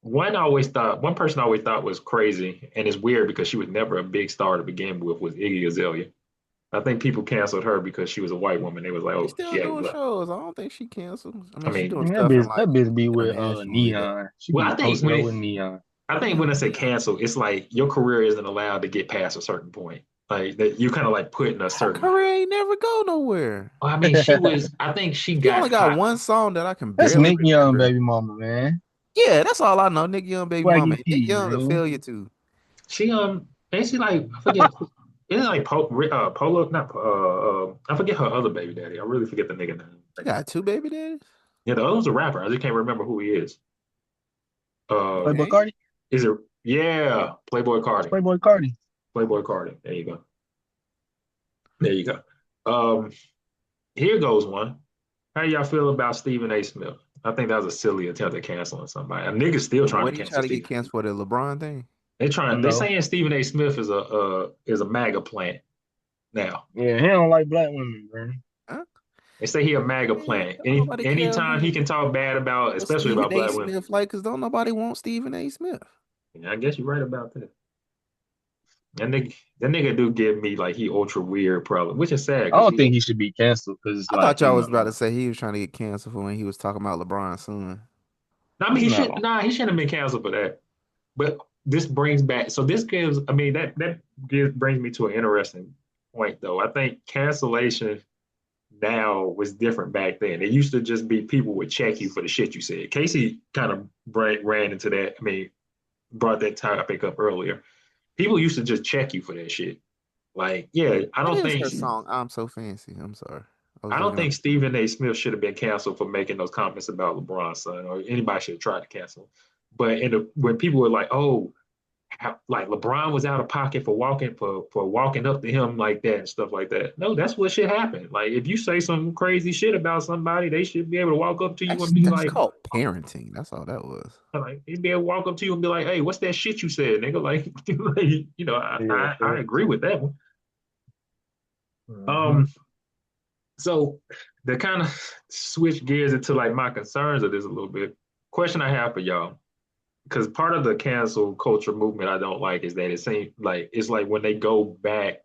one person I always thought was crazy, and it's weird because she was never a big star to begin with, was Iggy Azalea. I think people canceled her because she was a white woman. They was like, She's oh, still she had doing black. shows. I don't think she canceled. I I mean, she mean, doing Man, stuff in like that bitch be with internationally though. Neon. She well, be posted up with Neon. I think when I say cancel, it's like your career isn't allowed to get past a certain point. Like that, you kind of like put in a Her certain. career ain't never go nowhere. I mean, she was. I think she She got only got hot. one song that I can That's barely Nick Young, remember. baby mama, man. Yeah, that's all I know. Nick Young, baby mama. Swaggy And Nick P, Young's a man. failure too. She ain't she like I forget. Isn't it like Polo? Not I forget her other baby daddy. I really forget the nigga name. She got two baby daddies. Yeah, the other one's a rapper. I just can't remember who he is. Playboy Um, Okay. Cardi. is it? Yeah, Playboy Cardi. Playboy Cardi. Playboy Cardi. There you go. There you go. Um, Here goes one. How y'all feel about Stephen A. Smith? I think that was a silly attempt at canceling somebody. A nigga's still trying to What he cancel try to get Stephen. canceled for the LeBron thing? They trying. They No. saying Stephen A. Smith is a MAGA plant now. Yeah, he don't like black women, bro. Huh? They say he a MAGA Man, plant. don't nobody care Anytime he can talk bad about, what especially Stephen about A. black women. Smith like, cause don't nobody want Stephen A. Smith. Yeah, I guess you're right about that. That nigga do give me like he ultra weird probably, which is sad I because don't he. think he should be canceled because it's I like, thought y'all was about to say he was trying to get canceled for when he was talking about LeBron's son. I mean, he should. no. Nah, he shouldn't have been canceled for that. But this brings back. So this gives. I mean, brings me to an interesting point though. I think cancellation now was different back then. It used to just be people would check you for the shit you said. Casey kind of ran into that. I mean, brought that topic up earlier. People used to just check you for that shit. Like, yeah, What is her song? I'm so fancy. I'm sorry. I I was don't looking up. think Stephen A. Smith should have been canceled for making those comments about LeBron's son, or anybody should have tried to cancel him. But when people were like, "Oh, like LeBron was out of pocket for walking up to him like that and stuff like that," no, that's what should happen. Like, if you say some crazy shit about somebody, they should be able to walk up to you and be That's like, called parenting. That's all that was. he'd be able to walk up to you and be like, "Hey, what's that shit you said, nigga?" Like, Yeah, I fair. agree with that one. Mm-hmm. Um, So to kind of switch gears into like my concerns of this a little bit, question I have for y'all, because part of the cancel culture movement I don't like is that it seems like it's like when they go back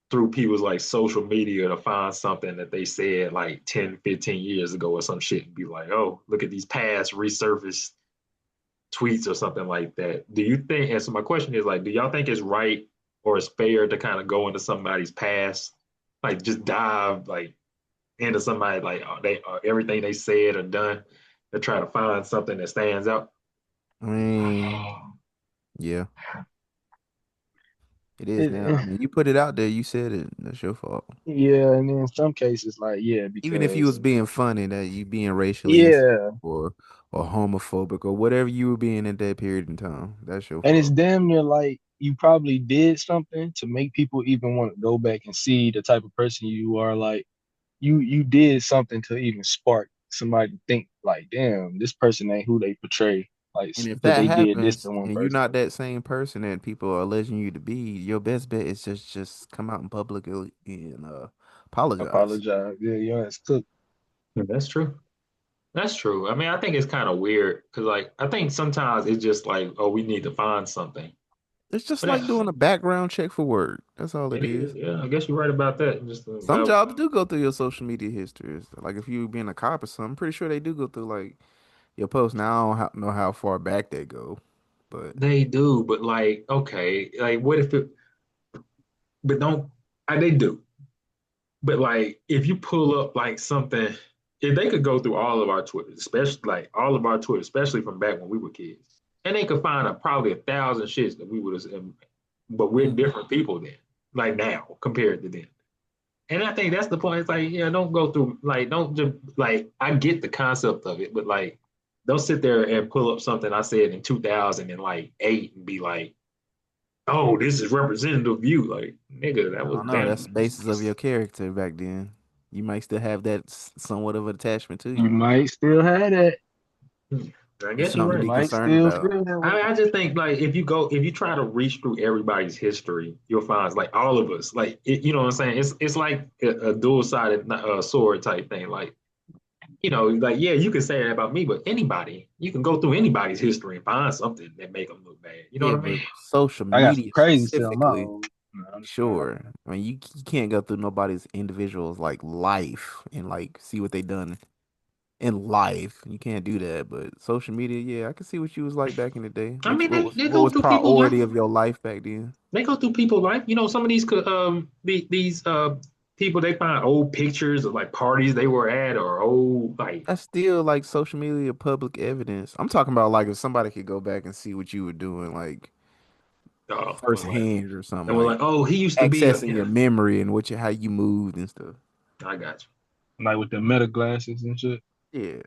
through people's like social media to find something that they said like 10, 15 years ago or some shit and be like, oh, look at these past resurfaced tweets or something like that. Do you think, and so my question is like, do y'all think it's right or it's fair to kind of go into somebody's past, like just dive like into somebody like they everything they said or done. to try to find something that stands out. I mean, yeah, it is now. It, I mean, you put it out there, you said it. That's your fault. yeah, and in some cases, like yeah, Even if you because was being funny, that you being racially insensitive yeah, or homophobic or whatever you were being at that period in time, that's your and it's fault. damn near like you probably did something to make people even want to go back and see the type of person you are. Like you did something to even spark somebody to think like, damn, this person ain't who they portray. Like And if because that they did this happens to one and you're person. not that same person that people are alleging you to be, your best bet is just come out in public and apologize. Apologize. Yeah, your ass cooked. Yeah, that's true. That's true. I mean, I think it's kind of weird because, like, I think sometimes it's just like, oh, we need to find something. It's just But like doing a background check for work. That's all it it is, is. yeah. I guess you're right about that. Just Some about jobs do go through your social media history. Like if you being a cop or something, I'm pretty sure they do go through like your posts. Now I don't know how far back they go, but they do, but like, okay, like, what if it? But don't. They do. But like, if you pull up like something, if they could go through all of our Twitter, especially like all of our Twitter, especially from back when we were kids, and they could find probably 1,000 shits that we would have, but we're mm, different people then, like now compared to then. And I think that's the point. It's like, yeah, don't go through like, don't just like. I get the concept of it, but like, don't sit there and pull up something I said in 2008 and be like, oh, this is representative of you. Like, nigga, that I was don't know. That's damn. the basis of your character back then. You might still have that somewhat of an attachment to You you. might still have that. I It's guess you're something to You right. be might concerned still about. feel that way. I just think like if you try to reach through everybody's history, you'll find like all of us, like you know what I'm saying. It's like a dual sided sword type thing. Like like yeah, you can say that about me, but anybody, you can go through anybody's history and find something that make them look bad. You know Yeah, what I mean? but social I got some media crazy shit on my specifically, own. I understand. sure. I mean, you can't go through nobody's individual's like life and like see what they done in life. You can't do that. But social media, yeah, I can see what you was like back in the day. I mean, they What go was through people life. priority of your life back then? They go through people life. Some of these could these people they find old pictures of like parties they were at or old like That's still like social media public evidence. I'm talking about like if somebody could go back and see what you were doing, like well, like firsthand or something, and we're like like, oh, he used to be a accessing your memory and how you moved and stuff. I got you. Like with the meta glasses and shit. Yeah,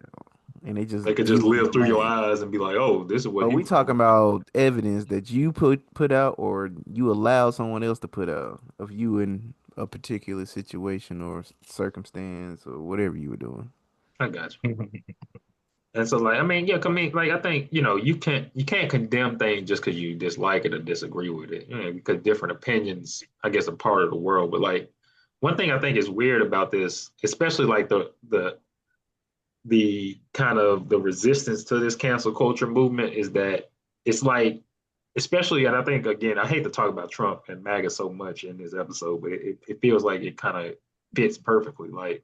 and they just They could just viewing live your through your life. eyes and be like, oh, this is what But he we was talking doing. about evidence that you put out or you allow someone else to put out of you in a particular situation or circumstance or whatever you were doing. I got you. And so like I mean, yeah, I mean, like I think, you can't condemn things just because you dislike it or disagree with it. Because different opinions, I guess, are part of the world. But like one thing I think is weird about this, especially like the kind of the resistance to this cancel culture movement is that it's like, especially, and I think again, I hate to talk about Trump and MAGA so much in this episode, but it feels like it kind of fits perfectly. Like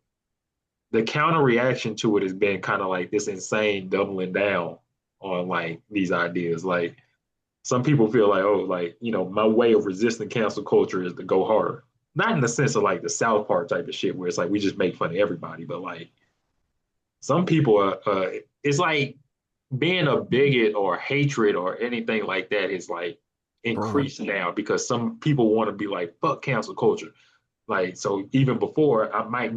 the counter reaction to it has been kind of like this insane doubling down on like these ideas. Like some people feel like, oh, like, my way of resisting cancel culture is to go harder. Not in the sense of like the South Park type of shit where it's like we just make fun of everybody, but like some people are, it's like being a bigot or hatred or anything like that is like Right. increased now because some people want to be like, fuck cancel culture. Like, so even before, I might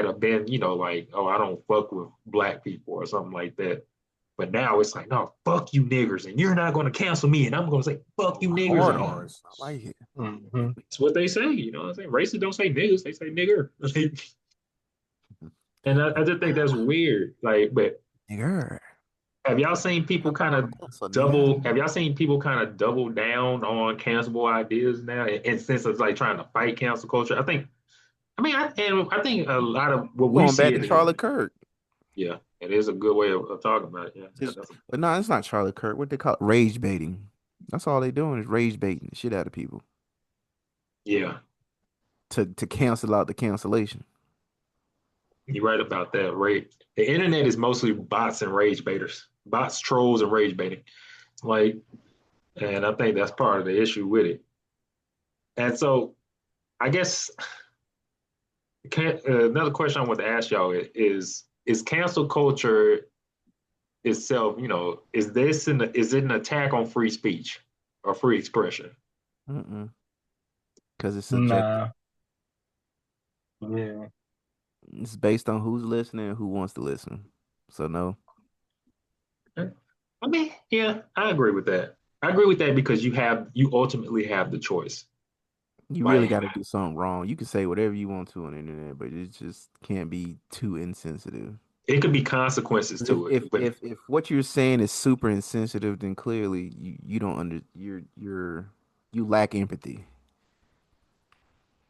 have been, like, oh, I don't fuck with black people or something like that. But now it's like, no, fuck you niggers, and you're not going to cancel me, and I'm going to say, fuck you niggers. Hard And R's. I like it. Hmm. it's what they say, you know what I'm saying? Racists don't say niggers, they say nigger. And I just think that's weird. Like, but Nigga. have y'all seen people kind of So nigga. double down on cancelable ideas now in sense of like trying to fight cancel culture? I think a lot of what You we going see back to it is, Charlie Kirk. yeah, it is a good way of talking about it. Yeah, yeah, Just, but no, it's not Charlie Kirk. What they call it? Rage baiting. That's all they doing is rage baiting the shit out of people yeah, to cancel out the cancellation. you're right about that. Right, the internet is mostly bots and rage baiters, bots, trolls, and rage baiting. Like, and I think that's part of the issue with it. And so, I guess another question I want to ask y'all is cancel culture itself, is it an attack on free speech or free expression? Mm-mm. Because it's subjective. Nah, yeah. It's based on who's listening and who wants to listen. So no, I mean, yeah, I agree with that. I agree with that because you ultimately have the choice. you really Like got to do something wrong. You can say whatever you want to on the internet, but it just can't be too insensitive. it could be consequences 'Cause to it, but if what you're saying is super insensitive, then clearly you don't you lack empathy.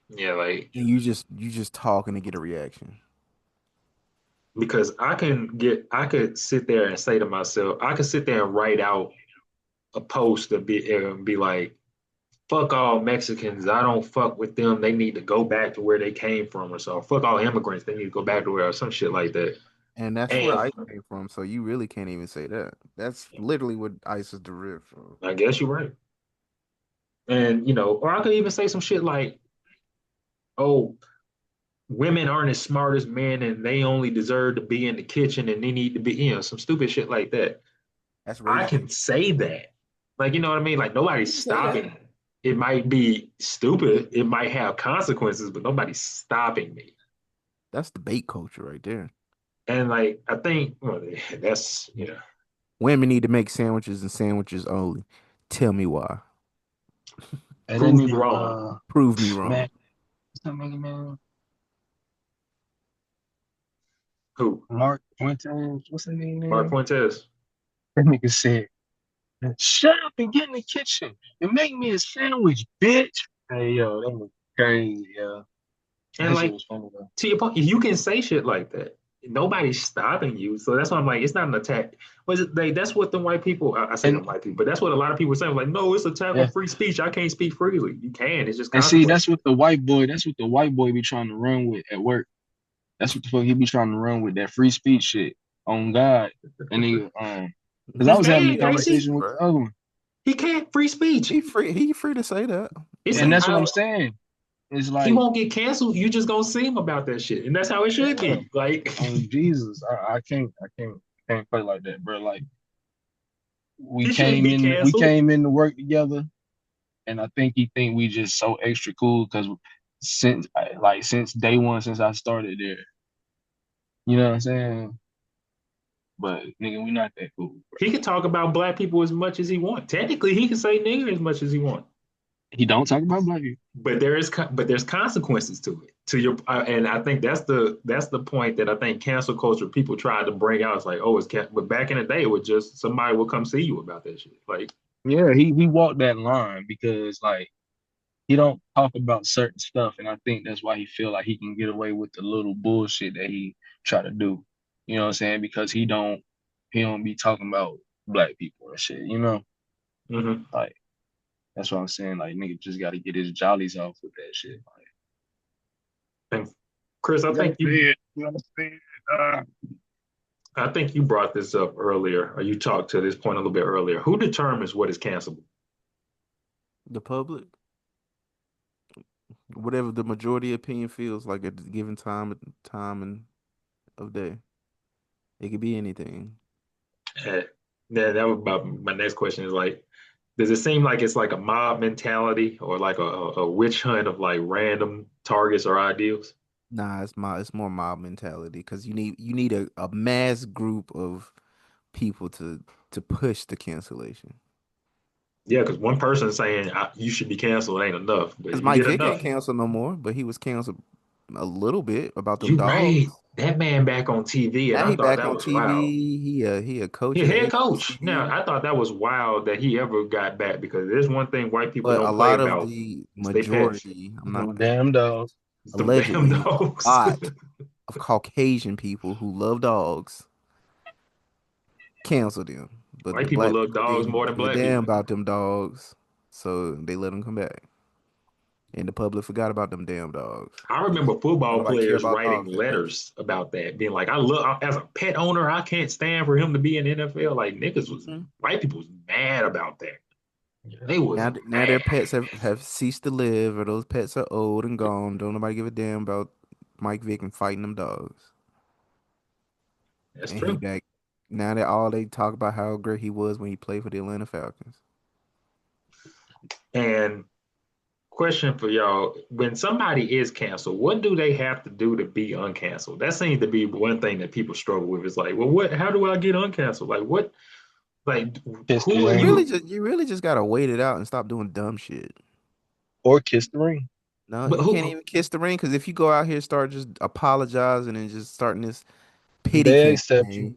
yeah, like And you just talking to get a reaction. because I could sit there and say to myself, I could sit there and write out a post and be like, fuck all Mexicans. I don't fuck with them. They need to go back to where they came from or so. Fuck all immigrants. They need to go back to where or some shit like that. And that's where And ICE came from. So you really can't even say that. That's literally what ICE is derived from. I guess you're right. And or I could even say some shit like, oh, women aren't as smart as men and they only deserve to be in the kitchen and they need to be, some stupid shit like that. That's I racist. can say that. Like, you know what I mean? Like You nobody's can say that. stopping. It might be stupid. It might have consequences, but nobody's stopping me. That's debate culture right there. And like I think well, that's Women need to make sandwiches and sandwiches only. Tell me why. And that prove me nigga, wrong. Prove me wrong. man, what's that nigga name? Who? Mark Fuentes. What's that nigga Mark name? Fuentes. That nigga said, "Shut up and get in the kitchen and make me a sandwich, bitch." Hey yo, that was crazy, yo. And That shit like was funny though. to your point, you can say shit like that. Nobody's stopping you. So that's why I'm like, it's not an attack. Was it that's what the white people I say the And white people, but that's what a lot of people are saying. Like, no, it's attack on yeah, free speech. I can't speak freely. You can, it's just and see, consequences. that's what the white boy be trying to run with at work. That's what the fuck he be trying to run with that free speech shit on God. And nigga, because I This was having a man, Listen, AC, conversation with bro. the other one, he can't free speech. He free to say that. It's and Like that's what I'm saying. It's he like, won't get canceled. You just gonna see him about that shit, and that's how it should yeah, be. Like on Jesus, I can't play like that, bro. Like he shouldn't be we canceled. came in to work together, and I think he think we just so extra cool because since day one, since I started there, you know what I'm saying? But nigga, we not that cool, bro. He can talk about black people as much as he wants. Technically, he can say nigger as much as he wants. He don't talk about black people. But there's consequences to it. To your and I think that's the point that I think cancel culture people try to bring out. It's like, oh, but back in the day, it was just somebody will come see you about that shit. Like Yeah, he walked that line because like he don't talk about certain stuff, and I think that's why he feel like he can get away with the little bullshit that he try to do. You know what I'm saying? Because he don't be talking about black people and shit. You know, mhm. like that's what I'm saying. Like nigga just got to get his jollies off with that shit. Like, And Chris, you understand? You understand? I think you brought this up earlier, or you talked to this point a little bit earlier. Who determines what is cancelable? the public, whatever the majority opinion feels like at the given time and of day. It could be anything. Uh, that was about my next question is like, does it seem like it's like a mob mentality or like a witch hunt of like random targets or ideals? Nah, it's more mob mentality because you need a mass group of people to push the cancellation. Yeah, because one person saying you should be canceled ain't enough, but Because if you Mike get Vick ain't enough, canceled no more, but he was canceled a little bit about them you right. dogs. That man back on TV, and Now I he thought back that on was wild. TV. He a coach He at the head coach. Now ACC. I thought that was wild that he ever got back because there's one thing white people But a don't play lot of about. the It's their pets. majority, I'm not them damn dogs. It's them damn allegedly a dogs. lot of Caucasian people who love dogs canceled him. But the White people black love people dogs didn't more than give a black damn people. about them dogs, so they let them come back. And the public forgot about them damn dogs I because remember don't football nobody care players about writing dogs that much. letters about that, being like, "I look as a pet owner, I can't stand for him to be in the NFL." Like niggas was Mhm. white people was mad about that. They was Now their mad. pets have ceased to live, or those pets are old and gone. Don't nobody give a damn about Mike Vick and fighting them dogs. That's And he true. back. Now that all they talk about how great he was when he played for the Atlanta Falcons. And question for y'all: when somebody is canceled, what do they have to do to be uncanceled? That seems to be one thing that people struggle with. It's like, well, what? How do I get uncanceled? Like, what? Like, Kiss the who are ring You really just gotta wait it out and stop doing dumb shit. or kiss the ring. No, But you can't who? even kiss the ring because if you go out here and start just apologizing and just starting this pity They accept you.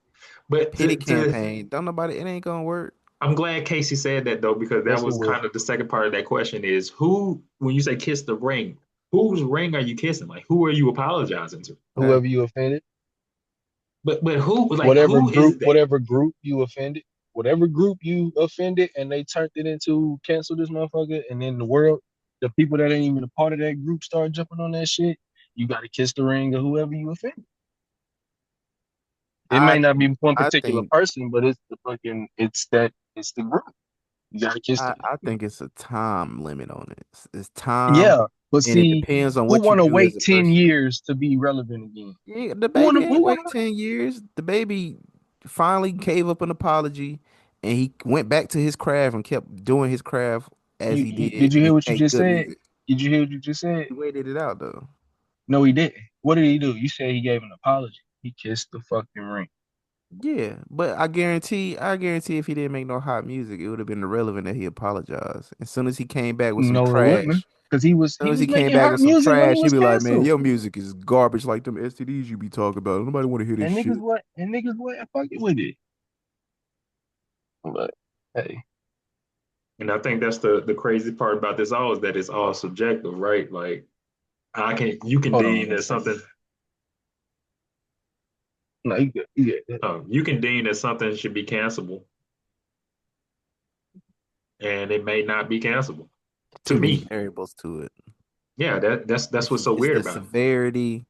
campaign, But don't nobody, it ain't gonna work. I'm glad Casey said that though, because that Yes, it was will. kind of the second part of that question is who, when you say kiss the ring, whose ring are you kissing? Like, who are you apologizing to? Whoever Exactly. you offended, But who, like, who is that? whatever group you offended, whatever group you offended, and they turned it into cancel this motherfucker, and then the world, the people that ain't even a part of that group start jumping on that shit. You got to kiss the ring of whoever you offended. It I may not be one I particular think person, but it's the group. You got to kiss the I ring. think it's a time limit on it. It's time, Yeah, but and it see, depends on who what you want to do as wait a 10 person. years to be relevant again? Yeah, the Who want baby to? Who ain't want wait to? 10 years. The baby finally gave up an apology, and he went back to his craft and kept doing his craft as he Did did, you and hear he what you made just good said? music. Did you hear what you just said? He waited it out though. No, he didn't. What did he do? You said he gave an apology. He kissed the fucking ring. Yeah, but I guarantee if he didn't make no hot music, it would have been irrelevant that he apologized. As soon as he came back with some No, it wouldn't, trash, because he was as soon he as he was came making back hot with some music when he trash, he'd was be like, "Man, canceled. your music is garbage like them STDs you be talking about. Nobody want to hear this shit." And niggas what fucking with it. But hey, And I think that's the crazy part about this all is that it's all subjective, right? Like, you can hold on deem one that second. something, No, you good. You good. you can deem that something should be cancelable, and it may not be cancelable to Too many me. variables to it. Yeah, that's what's so It's weird the about it. severity.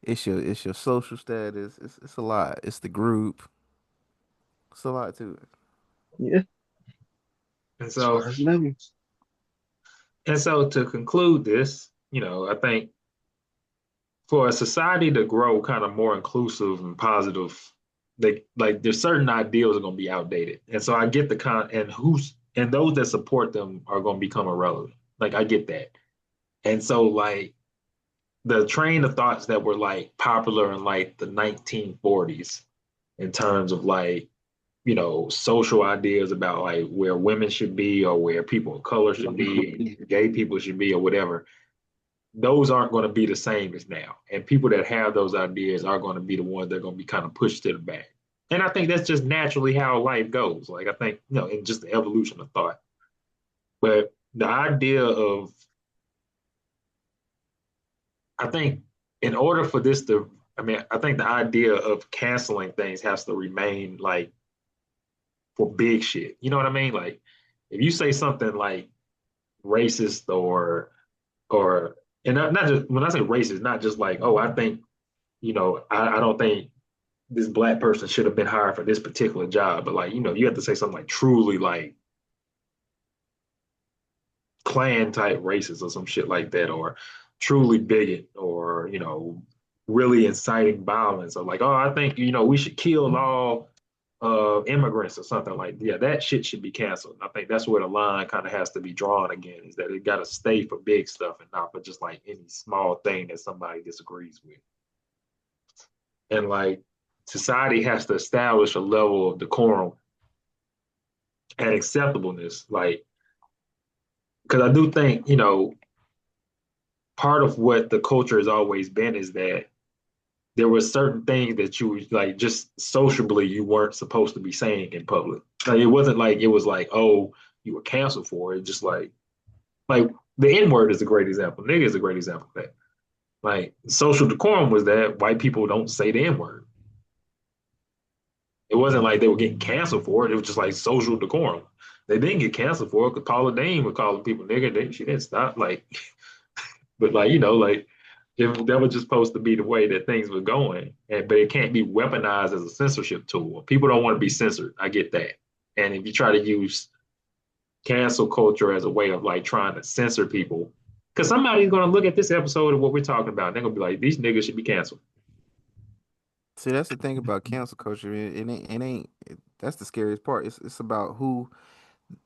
It's your social status. It's a lot. It's the group. It's a lot to it. Yeah, And as so far as levels. to conclude this, I think for a society to grow kind of more inclusive and positive, they like there's certain ideals are going to be outdated, and so I get the and those that support them are going to become irrelevant. Like I get that, and so like the train of thoughts that were like popular in like the 1940s in terms of like social ideas about like where women should be or where people of color should be, gay people should be, or whatever those aren't going to be the same as now. And people that have those ideas are going to be the ones that are going to be kind of pushed to the back. And I think that's just naturally how life goes. Like I think, in just the evolution of thought. But the idea of, I think, in order for this to, I mean, I think the idea of canceling things has to remain like for big shit. You know what I mean? Like if you say something like racist or and not just when I say racist, not just like, oh, I think, I don't think this black person should have been hired for this particular job. But like, you have to say something like truly like Klan type racist or some shit like that, or truly bigot, or really inciting violence, or like, oh, I think we should kill all immigrants or something like yeah, that shit should be canceled. I think that's where the line kind of has to be drawn again, is that it got to stay for big stuff and not for just like any small thing that somebody disagrees with. And like society has to establish a level of decorum and acceptableness. Like, because I do think, part of what the culture has always been is that there were certain things that you like just sociably you weren't supposed to be saying in public. Like it wasn't like it was like, oh, you were canceled for it. Just like the N word is a great example. Nigga is a great example of that. Like social decorum was that white people don't say the N word. It wasn't like they were getting canceled for it. It was just like social decorum. They didn't get canceled for it because Paula Deen was calling people nigga. She didn't stop. Like, but like like if that was just supposed to be the way that things were going, but it can't be weaponized as a censorship tool. People don't want to be censored. I get that. And if you try to use cancel culture as a way of like trying to censor people, because somebody's going to look at this episode of what we're talking about, and they're going to be like, these niggas should be canceled. See, that's the thing about cancel culture. That's the scariest part. It's about who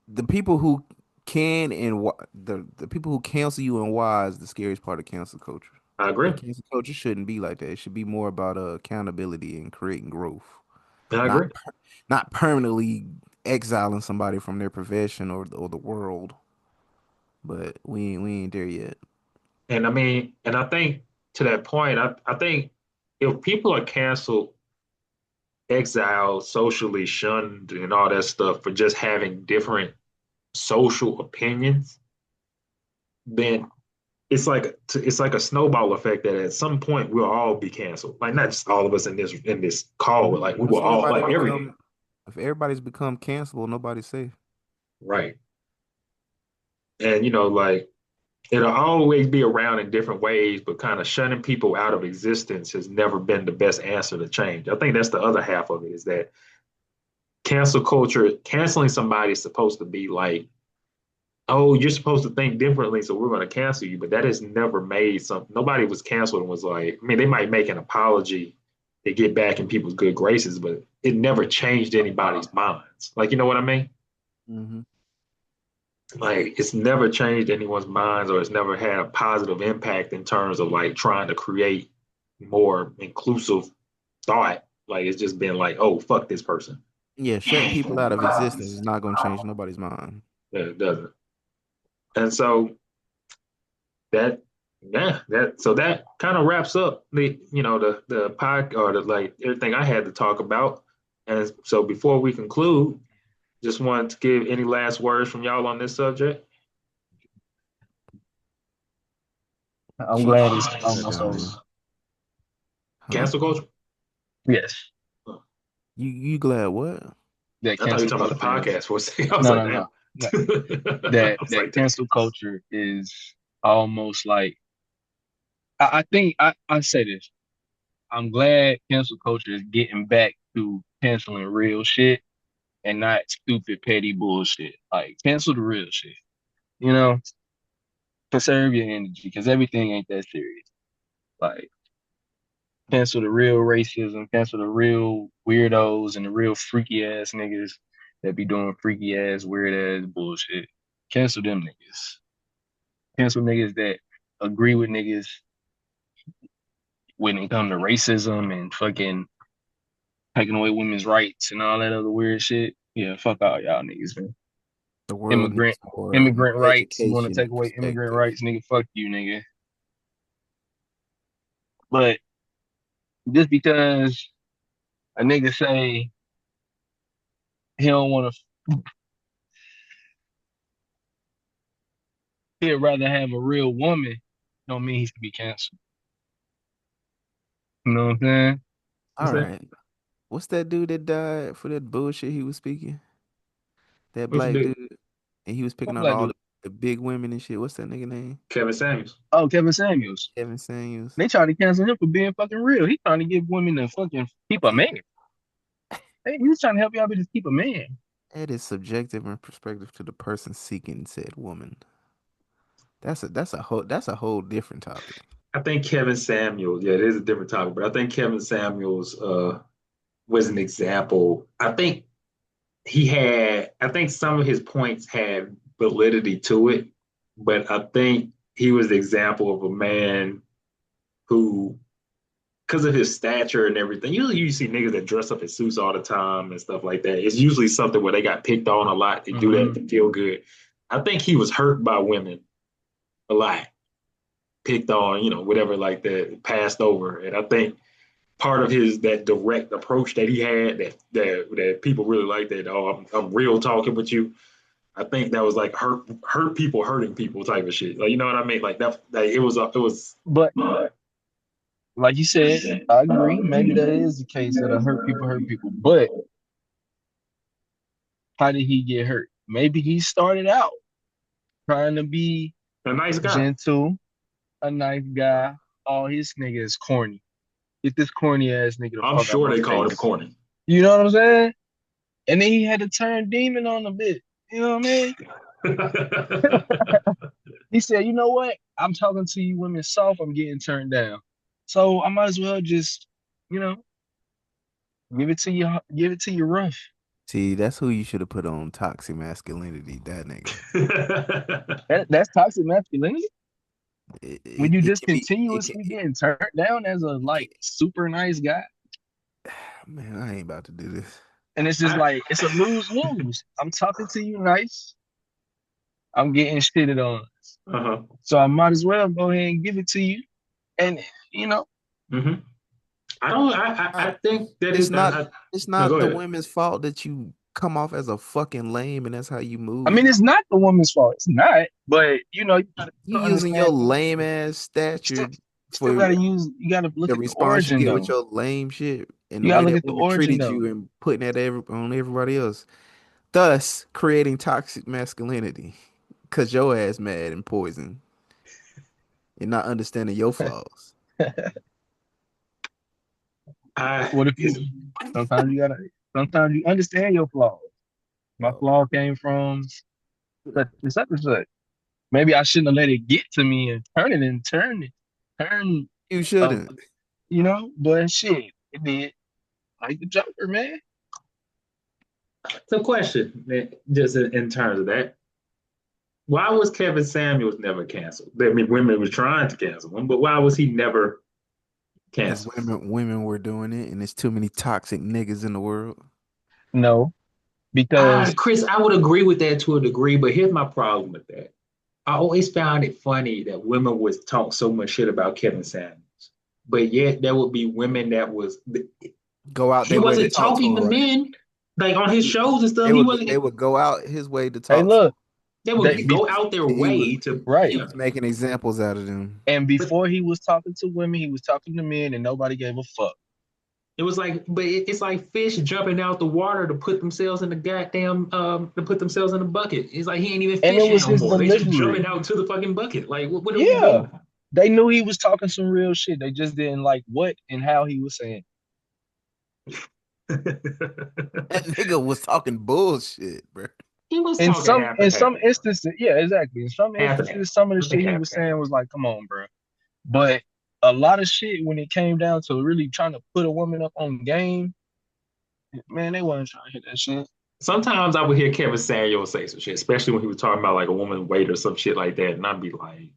the people who can and the people who cancel you and why is the scariest part of cancel culture. I agree. And cancel culture shouldn't be like that. It should be more about accountability and creating growth, I not agree. not permanently exiling somebody from their profession or the world. But we ain't there yet. And I mean, and I think to that point, I think if people are canceled, exiled, socially shunned, and all that stuff for just having different social opinions, then it's like a snowball effect that at some point we'll all be canceled. Like not just all of us in this call, but like we will Once all everybody like every become if everybody's become cancelable, nobody's safe. right. And like it'll always be around in different ways, but kind of shunning people out of existence has never been the best answer to change. I think that's the other half of it is that cancel culture, canceling somebody is supposed to be like, oh, you're supposed to think differently, so we're going to cancel you. But that has never made something. Nobody was canceled and was like, I mean, they might make an apology to get back in people's good graces, but it never changed anybody's minds. Like, you know what I mean? Hmm. Like, it's never changed anyone's minds or it's never had a positive impact in terms of like trying to create more inclusive thought. Like, it's just been like, oh, fuck this person. Yeah, shutting people out of existence is not going to change nobody's mind. Yeah, it doesn't. And so that so that kind of wraps up the pod or the like everything I had to talk about. And so before we conclude, just wanted to give any last words from y'all on this subject. I'm Chief, glad you it's can take that almost down, over. man. Huh? Cancel culture. Yes, You glad what? that I thought you were cancel talking about the culture is podcast for a second. I was no, like, no, damn. no, no. I That was that like, damn. cancel culture is almost like I think I say this. I'm glad cancel culture is getting back to canceling real shit and not stupid petty bullshit. Like cancel the real shit. You know, conserve your energy because everything ain't that serious. Like cancel the real racism, cancel the real weirdos and the real freaky ass niggas that be doing freaky ass weird ass bullshit. Cancel them niggas. Cancel niggas that agree with niggas when it come to racism and fucking taking away women's rights and all that other weird shit. Yeah, fuck all y'all niggas, man. The world Immigrant needs more immigrant rights. You want to education take and away immigrant perspective. rights, nigga? Fuck you, nigga. But just because a nigga say he don't want to, he'd rather have a real woman, don't mean he should be canceled. You know what I'm saying? What's All that? right. What's that dude that died for that bullshit he was speaking? That What's the black dude? dude, and he was What picking on black all dude? the big women and shit. What's that nigga name? Kevin Samuels. Oh, Kevin Samuels. Kevin Samuels. They trying to cancel him for being fucking real. He trying to give women to fucking keep a Yeah, man. Hey, he's trying to help y'all bitches keep a man. that is subjective and perspective to the person seeking said woman. That's a whole different topic. I think Kevin Samuels, yeah, it is a different topic, but I think Kevin Samuels was an example. I think some of his points had validity to it, but I think he was the example of a man who, because of his stature and everything, usually you see niggas that dress up in suits all the time and stuff like that. It's usually something where they got picked on a lot. They do that Mm-hmm. to feel good. I think he was hurt by women a lot, picked on, whatever like that, passed over. And I think part of his that direct approach that he had that people really like that. Oh, I'm real talking with you. I think that was like hurt people hurting people type of shit. Like you know what I mean? Like that. Like it was. But like you said, I agree. Maybe that is the case that hurt people hurt people. But how did he get hurt? Maybe he started out trying to be A nice guy. gentle, a nice guy. Oh, his nigga is corny. Get this corny ass nigga the I'm fuck out sure my they called him face. corny. You know what I'm saying? And then he had to turn demon on a bit. You know what I mean? He said, you know what? I'm talking to you women soft, I'm getting turned down. So I might as well just, you know. Give it to you. Give it to you rough. See, that's who you should have put on toxic masculinity. That nigga. That's toxic masculinity. When you It just can be. It can. continuously getting turned down as a It can. like super nice guy, Man, I ain't about to do this. and it's just I, like it's a lose lose. I'm talking to you nice. I'm getting shitted on, uh-huh. so I might as well go ahead and give it to you. And you know, Hmm. I don't. I Not, think that it's is. not. It's No, go not the ahead. women's fault that you come off as a fucking lame, and that's how you I mean, move. it's not the woman's fault. It's not, but You gotta using your understand. lame ass Still, stature still for gotta use. You gotta look the at the response you origin get with though. your lame shit and the You gotta way look that at the women origin treated though. you and putting that on everybody else, thus creating toxic masculinity. Cause your ass mad and poison and not understanding your flaws. I What if it's, you? Sometimes you gotta. Sometimes you understand your flaws. My Oh, flaw came from such and such and such. Maybe I shouldn't have let it get to me and turn. you Uh, shouldn't. but shit, it did. Like the Joker, man. a question, just in terms of that. Why was Kevin Samuels never canceled? I mean, women were trying to cancel him, but why was he never Because canceled? women were doing it, and there's too many toxic niggas in the world. No, because Chris, I would agree with that to a degree, but here's my problem with that. I always found it funny that women would talk so much shit about Kevin Samuels, but yet there would be women that was Go out he their way to wasn't talk to talking him, to right? men like on his shows and stuff. He They wasn't. would go out his way to hey, talk to look, They him. would they And go out their he was way to right. he yeah. was making examples out of them. And But before he was talking to women, he was talking to men, and nobody gave a fuck. it was like, but it's like fish jumping out the water to put themselves in the goddamn to put themselves in the bucket. It's like he ain't even And it fishing was no his more. They just delivery. jumping out to the fucking bucket. Like, what are we Yeah, doing? they knew he was talking some real shit. They just didn't like what and how he was saying. That nigga was talking bullshit, bro. He was In talking some half in and some half, bro. instances, yeah, exactly. In some Half and half. instances, some of the I think shit he half was and half. saying was like, "Come on, bro." But a lot of shit when it came down to really trying to put a woman up on game, man, they wasn't trying to hit that shit. Sometimes I would hear Kevin Samuel say some shit, especially when he was talking about like a woman weight or some shit like that, and I'd be like,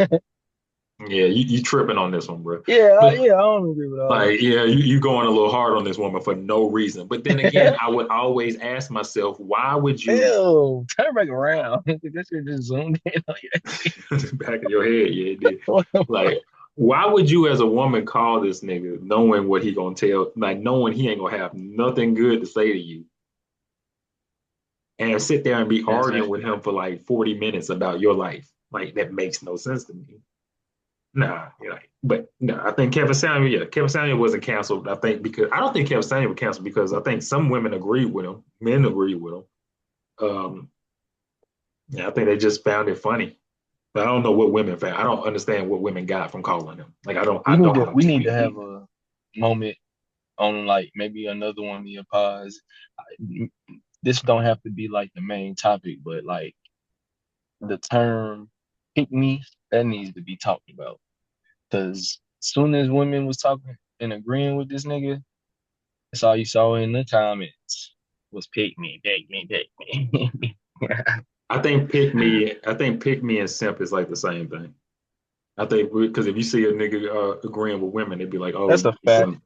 "Yeah, you tripping on this one, bro." Yeah, But yeah, I don't agree with all that like, shit. yeah, you going a little hard on this woman for no reason. But then again, I would always ask myself, why would you Ew, turn back around. That shit just zoomed in on back of your head, yeah, it did. you. Like, why would you as a woman call this nigga knowing what he gonna tell, like knowing he ain't gonna have nothing good to say to you and sit there and be arguing with Exactly. him for like 40 minutes about your life? Like that makes no sense to me. Nah, you know, but no, I think Kevin Samuel, yeah, Kevin Samuel wasn't canceled. I think because I don't think Kevin Samuel was canceled because I think some women agree with him, men agree with him. Yeah, I think they just found it funny. But I don't know what women found. I don't understand what women got from calling him. Like I don't have a We need to tweet have either. a moment on like maybe another one of your pods. This don't have to be like the main topic, but like the term "pick me" that needs to be talked about. Because soon as women was talking and agreeing with this nigga, that's all you saw in the comments was pick me, pick me. I think pick me and simp is like the same thing. I think because if you see a nigga agreeing with women, it'd be like, oh, That's you a fact. simp.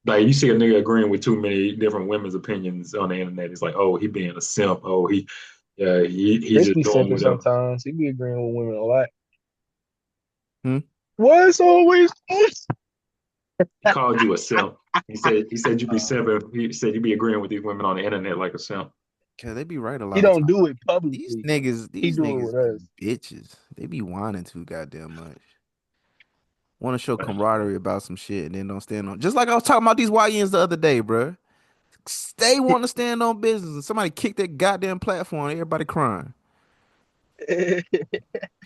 Like you see a nigga agreeing with too many different women's opinions on the internet. It's like, oh, he being a simp. Oh, he's Chris just be doing simping whatever. sometimes. He be agreeing with women a lot. Hmm? Why it's always us? He called you a simp. He said you be Uh, simping. He said you be agreeing with these women on the internet like a simp. Cause they be right a he lot of don't times. do it These publicly. niggas, He these do it niggas with be us. bitches. They be whining too goddamn much. Want to show camaraderie about some shit and then don't stand on. Just like I was talking about these YNs the other day, bruh. They want to stand on business and somebody kick that goddamn platform. Everybody crying.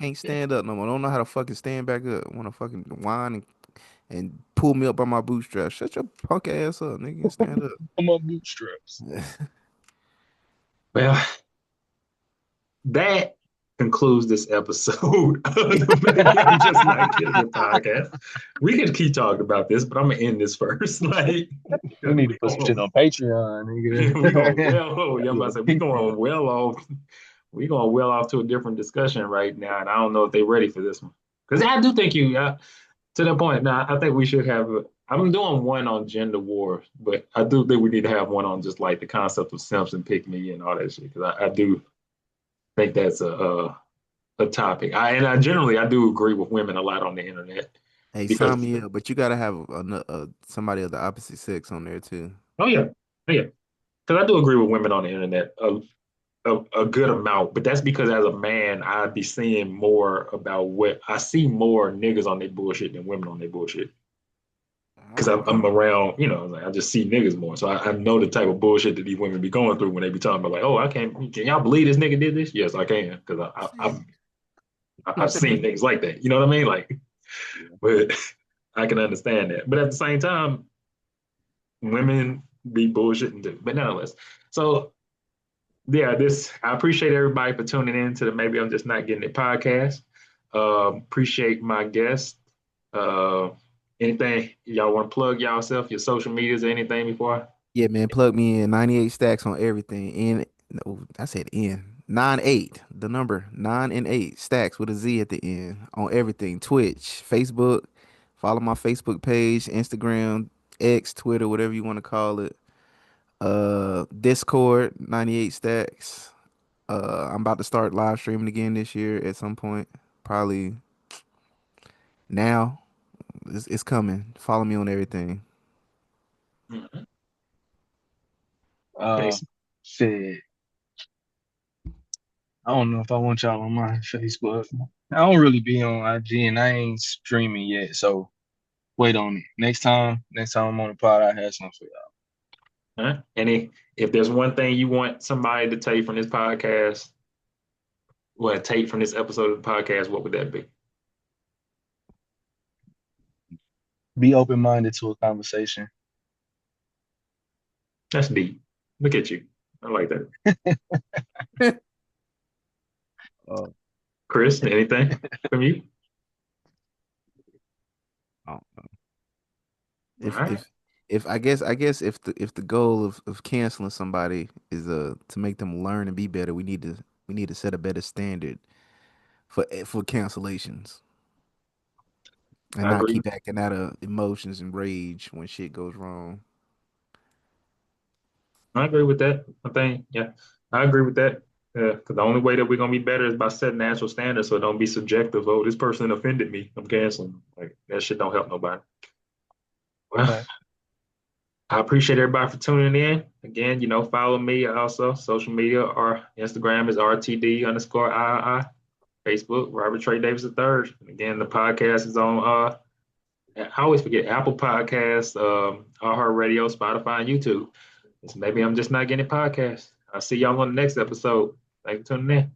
Can't stand up no more. Don't know how to fucking stand back up. Want to fucking whine and pull me up by my bootstraps. Shut your punk ass up, nigga. And stand Come on, bootstraps. up. Well, that concludes this episode of the Maybe I'm Just Not Getting It podcast. We can keep talking about this, but I'm gonna end this first. Like, We need to we put some shit going on Patreon, we going nigga. well. Oh, yeah, I'm about to say we going well off. We going well off to a different discussion right now, and I don't know if they're ready for this one. Because I do think you, to the point. Now, I think we should have. I'm doing one on gender wars, but I do think we need to have one on just like the concept of simps and pick me and all that shit. Because I do think that's a topic. I generally I do agree with women a lot on the internet Hey, sign because me up, but you gotta have somebody of the opposite sex on there too. oh yeah, oh yeah, because I do agree with women on the internet a good amount, but that's because as a man I'd be seeing more about what I see more niggas on their bullshit than women on their bullshit. Because I'm around, like I just see niggas more, so I know the type of bullshit that these women be going through when they be talking about like, oh, I can't, can y'all believe this nigga did this? Yes, I can, because I've seen things like that. You know what I mean? Like, Yeah. but I can understand that. But at the same time, women be bullshitting too. But nonetheless, so yeah, this I appreciate everybody for tuning in to the Maybe I'm Just Not Getting It podcast. Appreciate my guest. Uh, anything y'all want to plug yourself, your social medias, or anything before? Yeah, man, plug me in. 98 stacks on everything. No, I said N. 98, the number 9 and 8 stacks with a Z at the end on everything. Twitch, Facebook. Follow my Facebook page, Instagram, X, Twitter, whatever you want to call it. Discord, 98 stacks. I'm about to start live streaming again this year at some point. Probably now. It's coming. Follow me on everything. Mhm. Okay. uh, Shit. I don't know if I want y'all on my Facebook. I don't really be on IG and I ain't streaming yet, so wait on it. Next time I'm on the pod, I have something for y'all. Huh? If there's one thing you want somebody to take from this podcast, what take from this episode of the podcast, what would that be? Be open minded to a conversation. That's deep. Look at you. I like that. Uh, Chris, anything from you? Oh, All if right. if if I guess if the goal of canceling somebody is to make them learn and be better, we need to set a better standard for cancellations and I not agree. keep acting out of emotions and rage when shit goes wrong. I agree with that. I think, yeah, I agree with that. Yeah, because the only way that we're gonna be better is by setting actual standards, so don't be subjective. Oh, this person offended me. I'm canceling them. Like that shit don't help nobody. Well, fact. I appreciate everybody for tuning in. Again, follow me also social media. Our Instagram is RTD underscore I. Facebook, Robert Trey Davis III. And again, the podcast is on I always forget Apple Podcasts, iHeartRadio, Spotify, and YouTube. Maybe I'm just not getting podcasts. I'll see y'all on the next episode. Thanks for tuning in.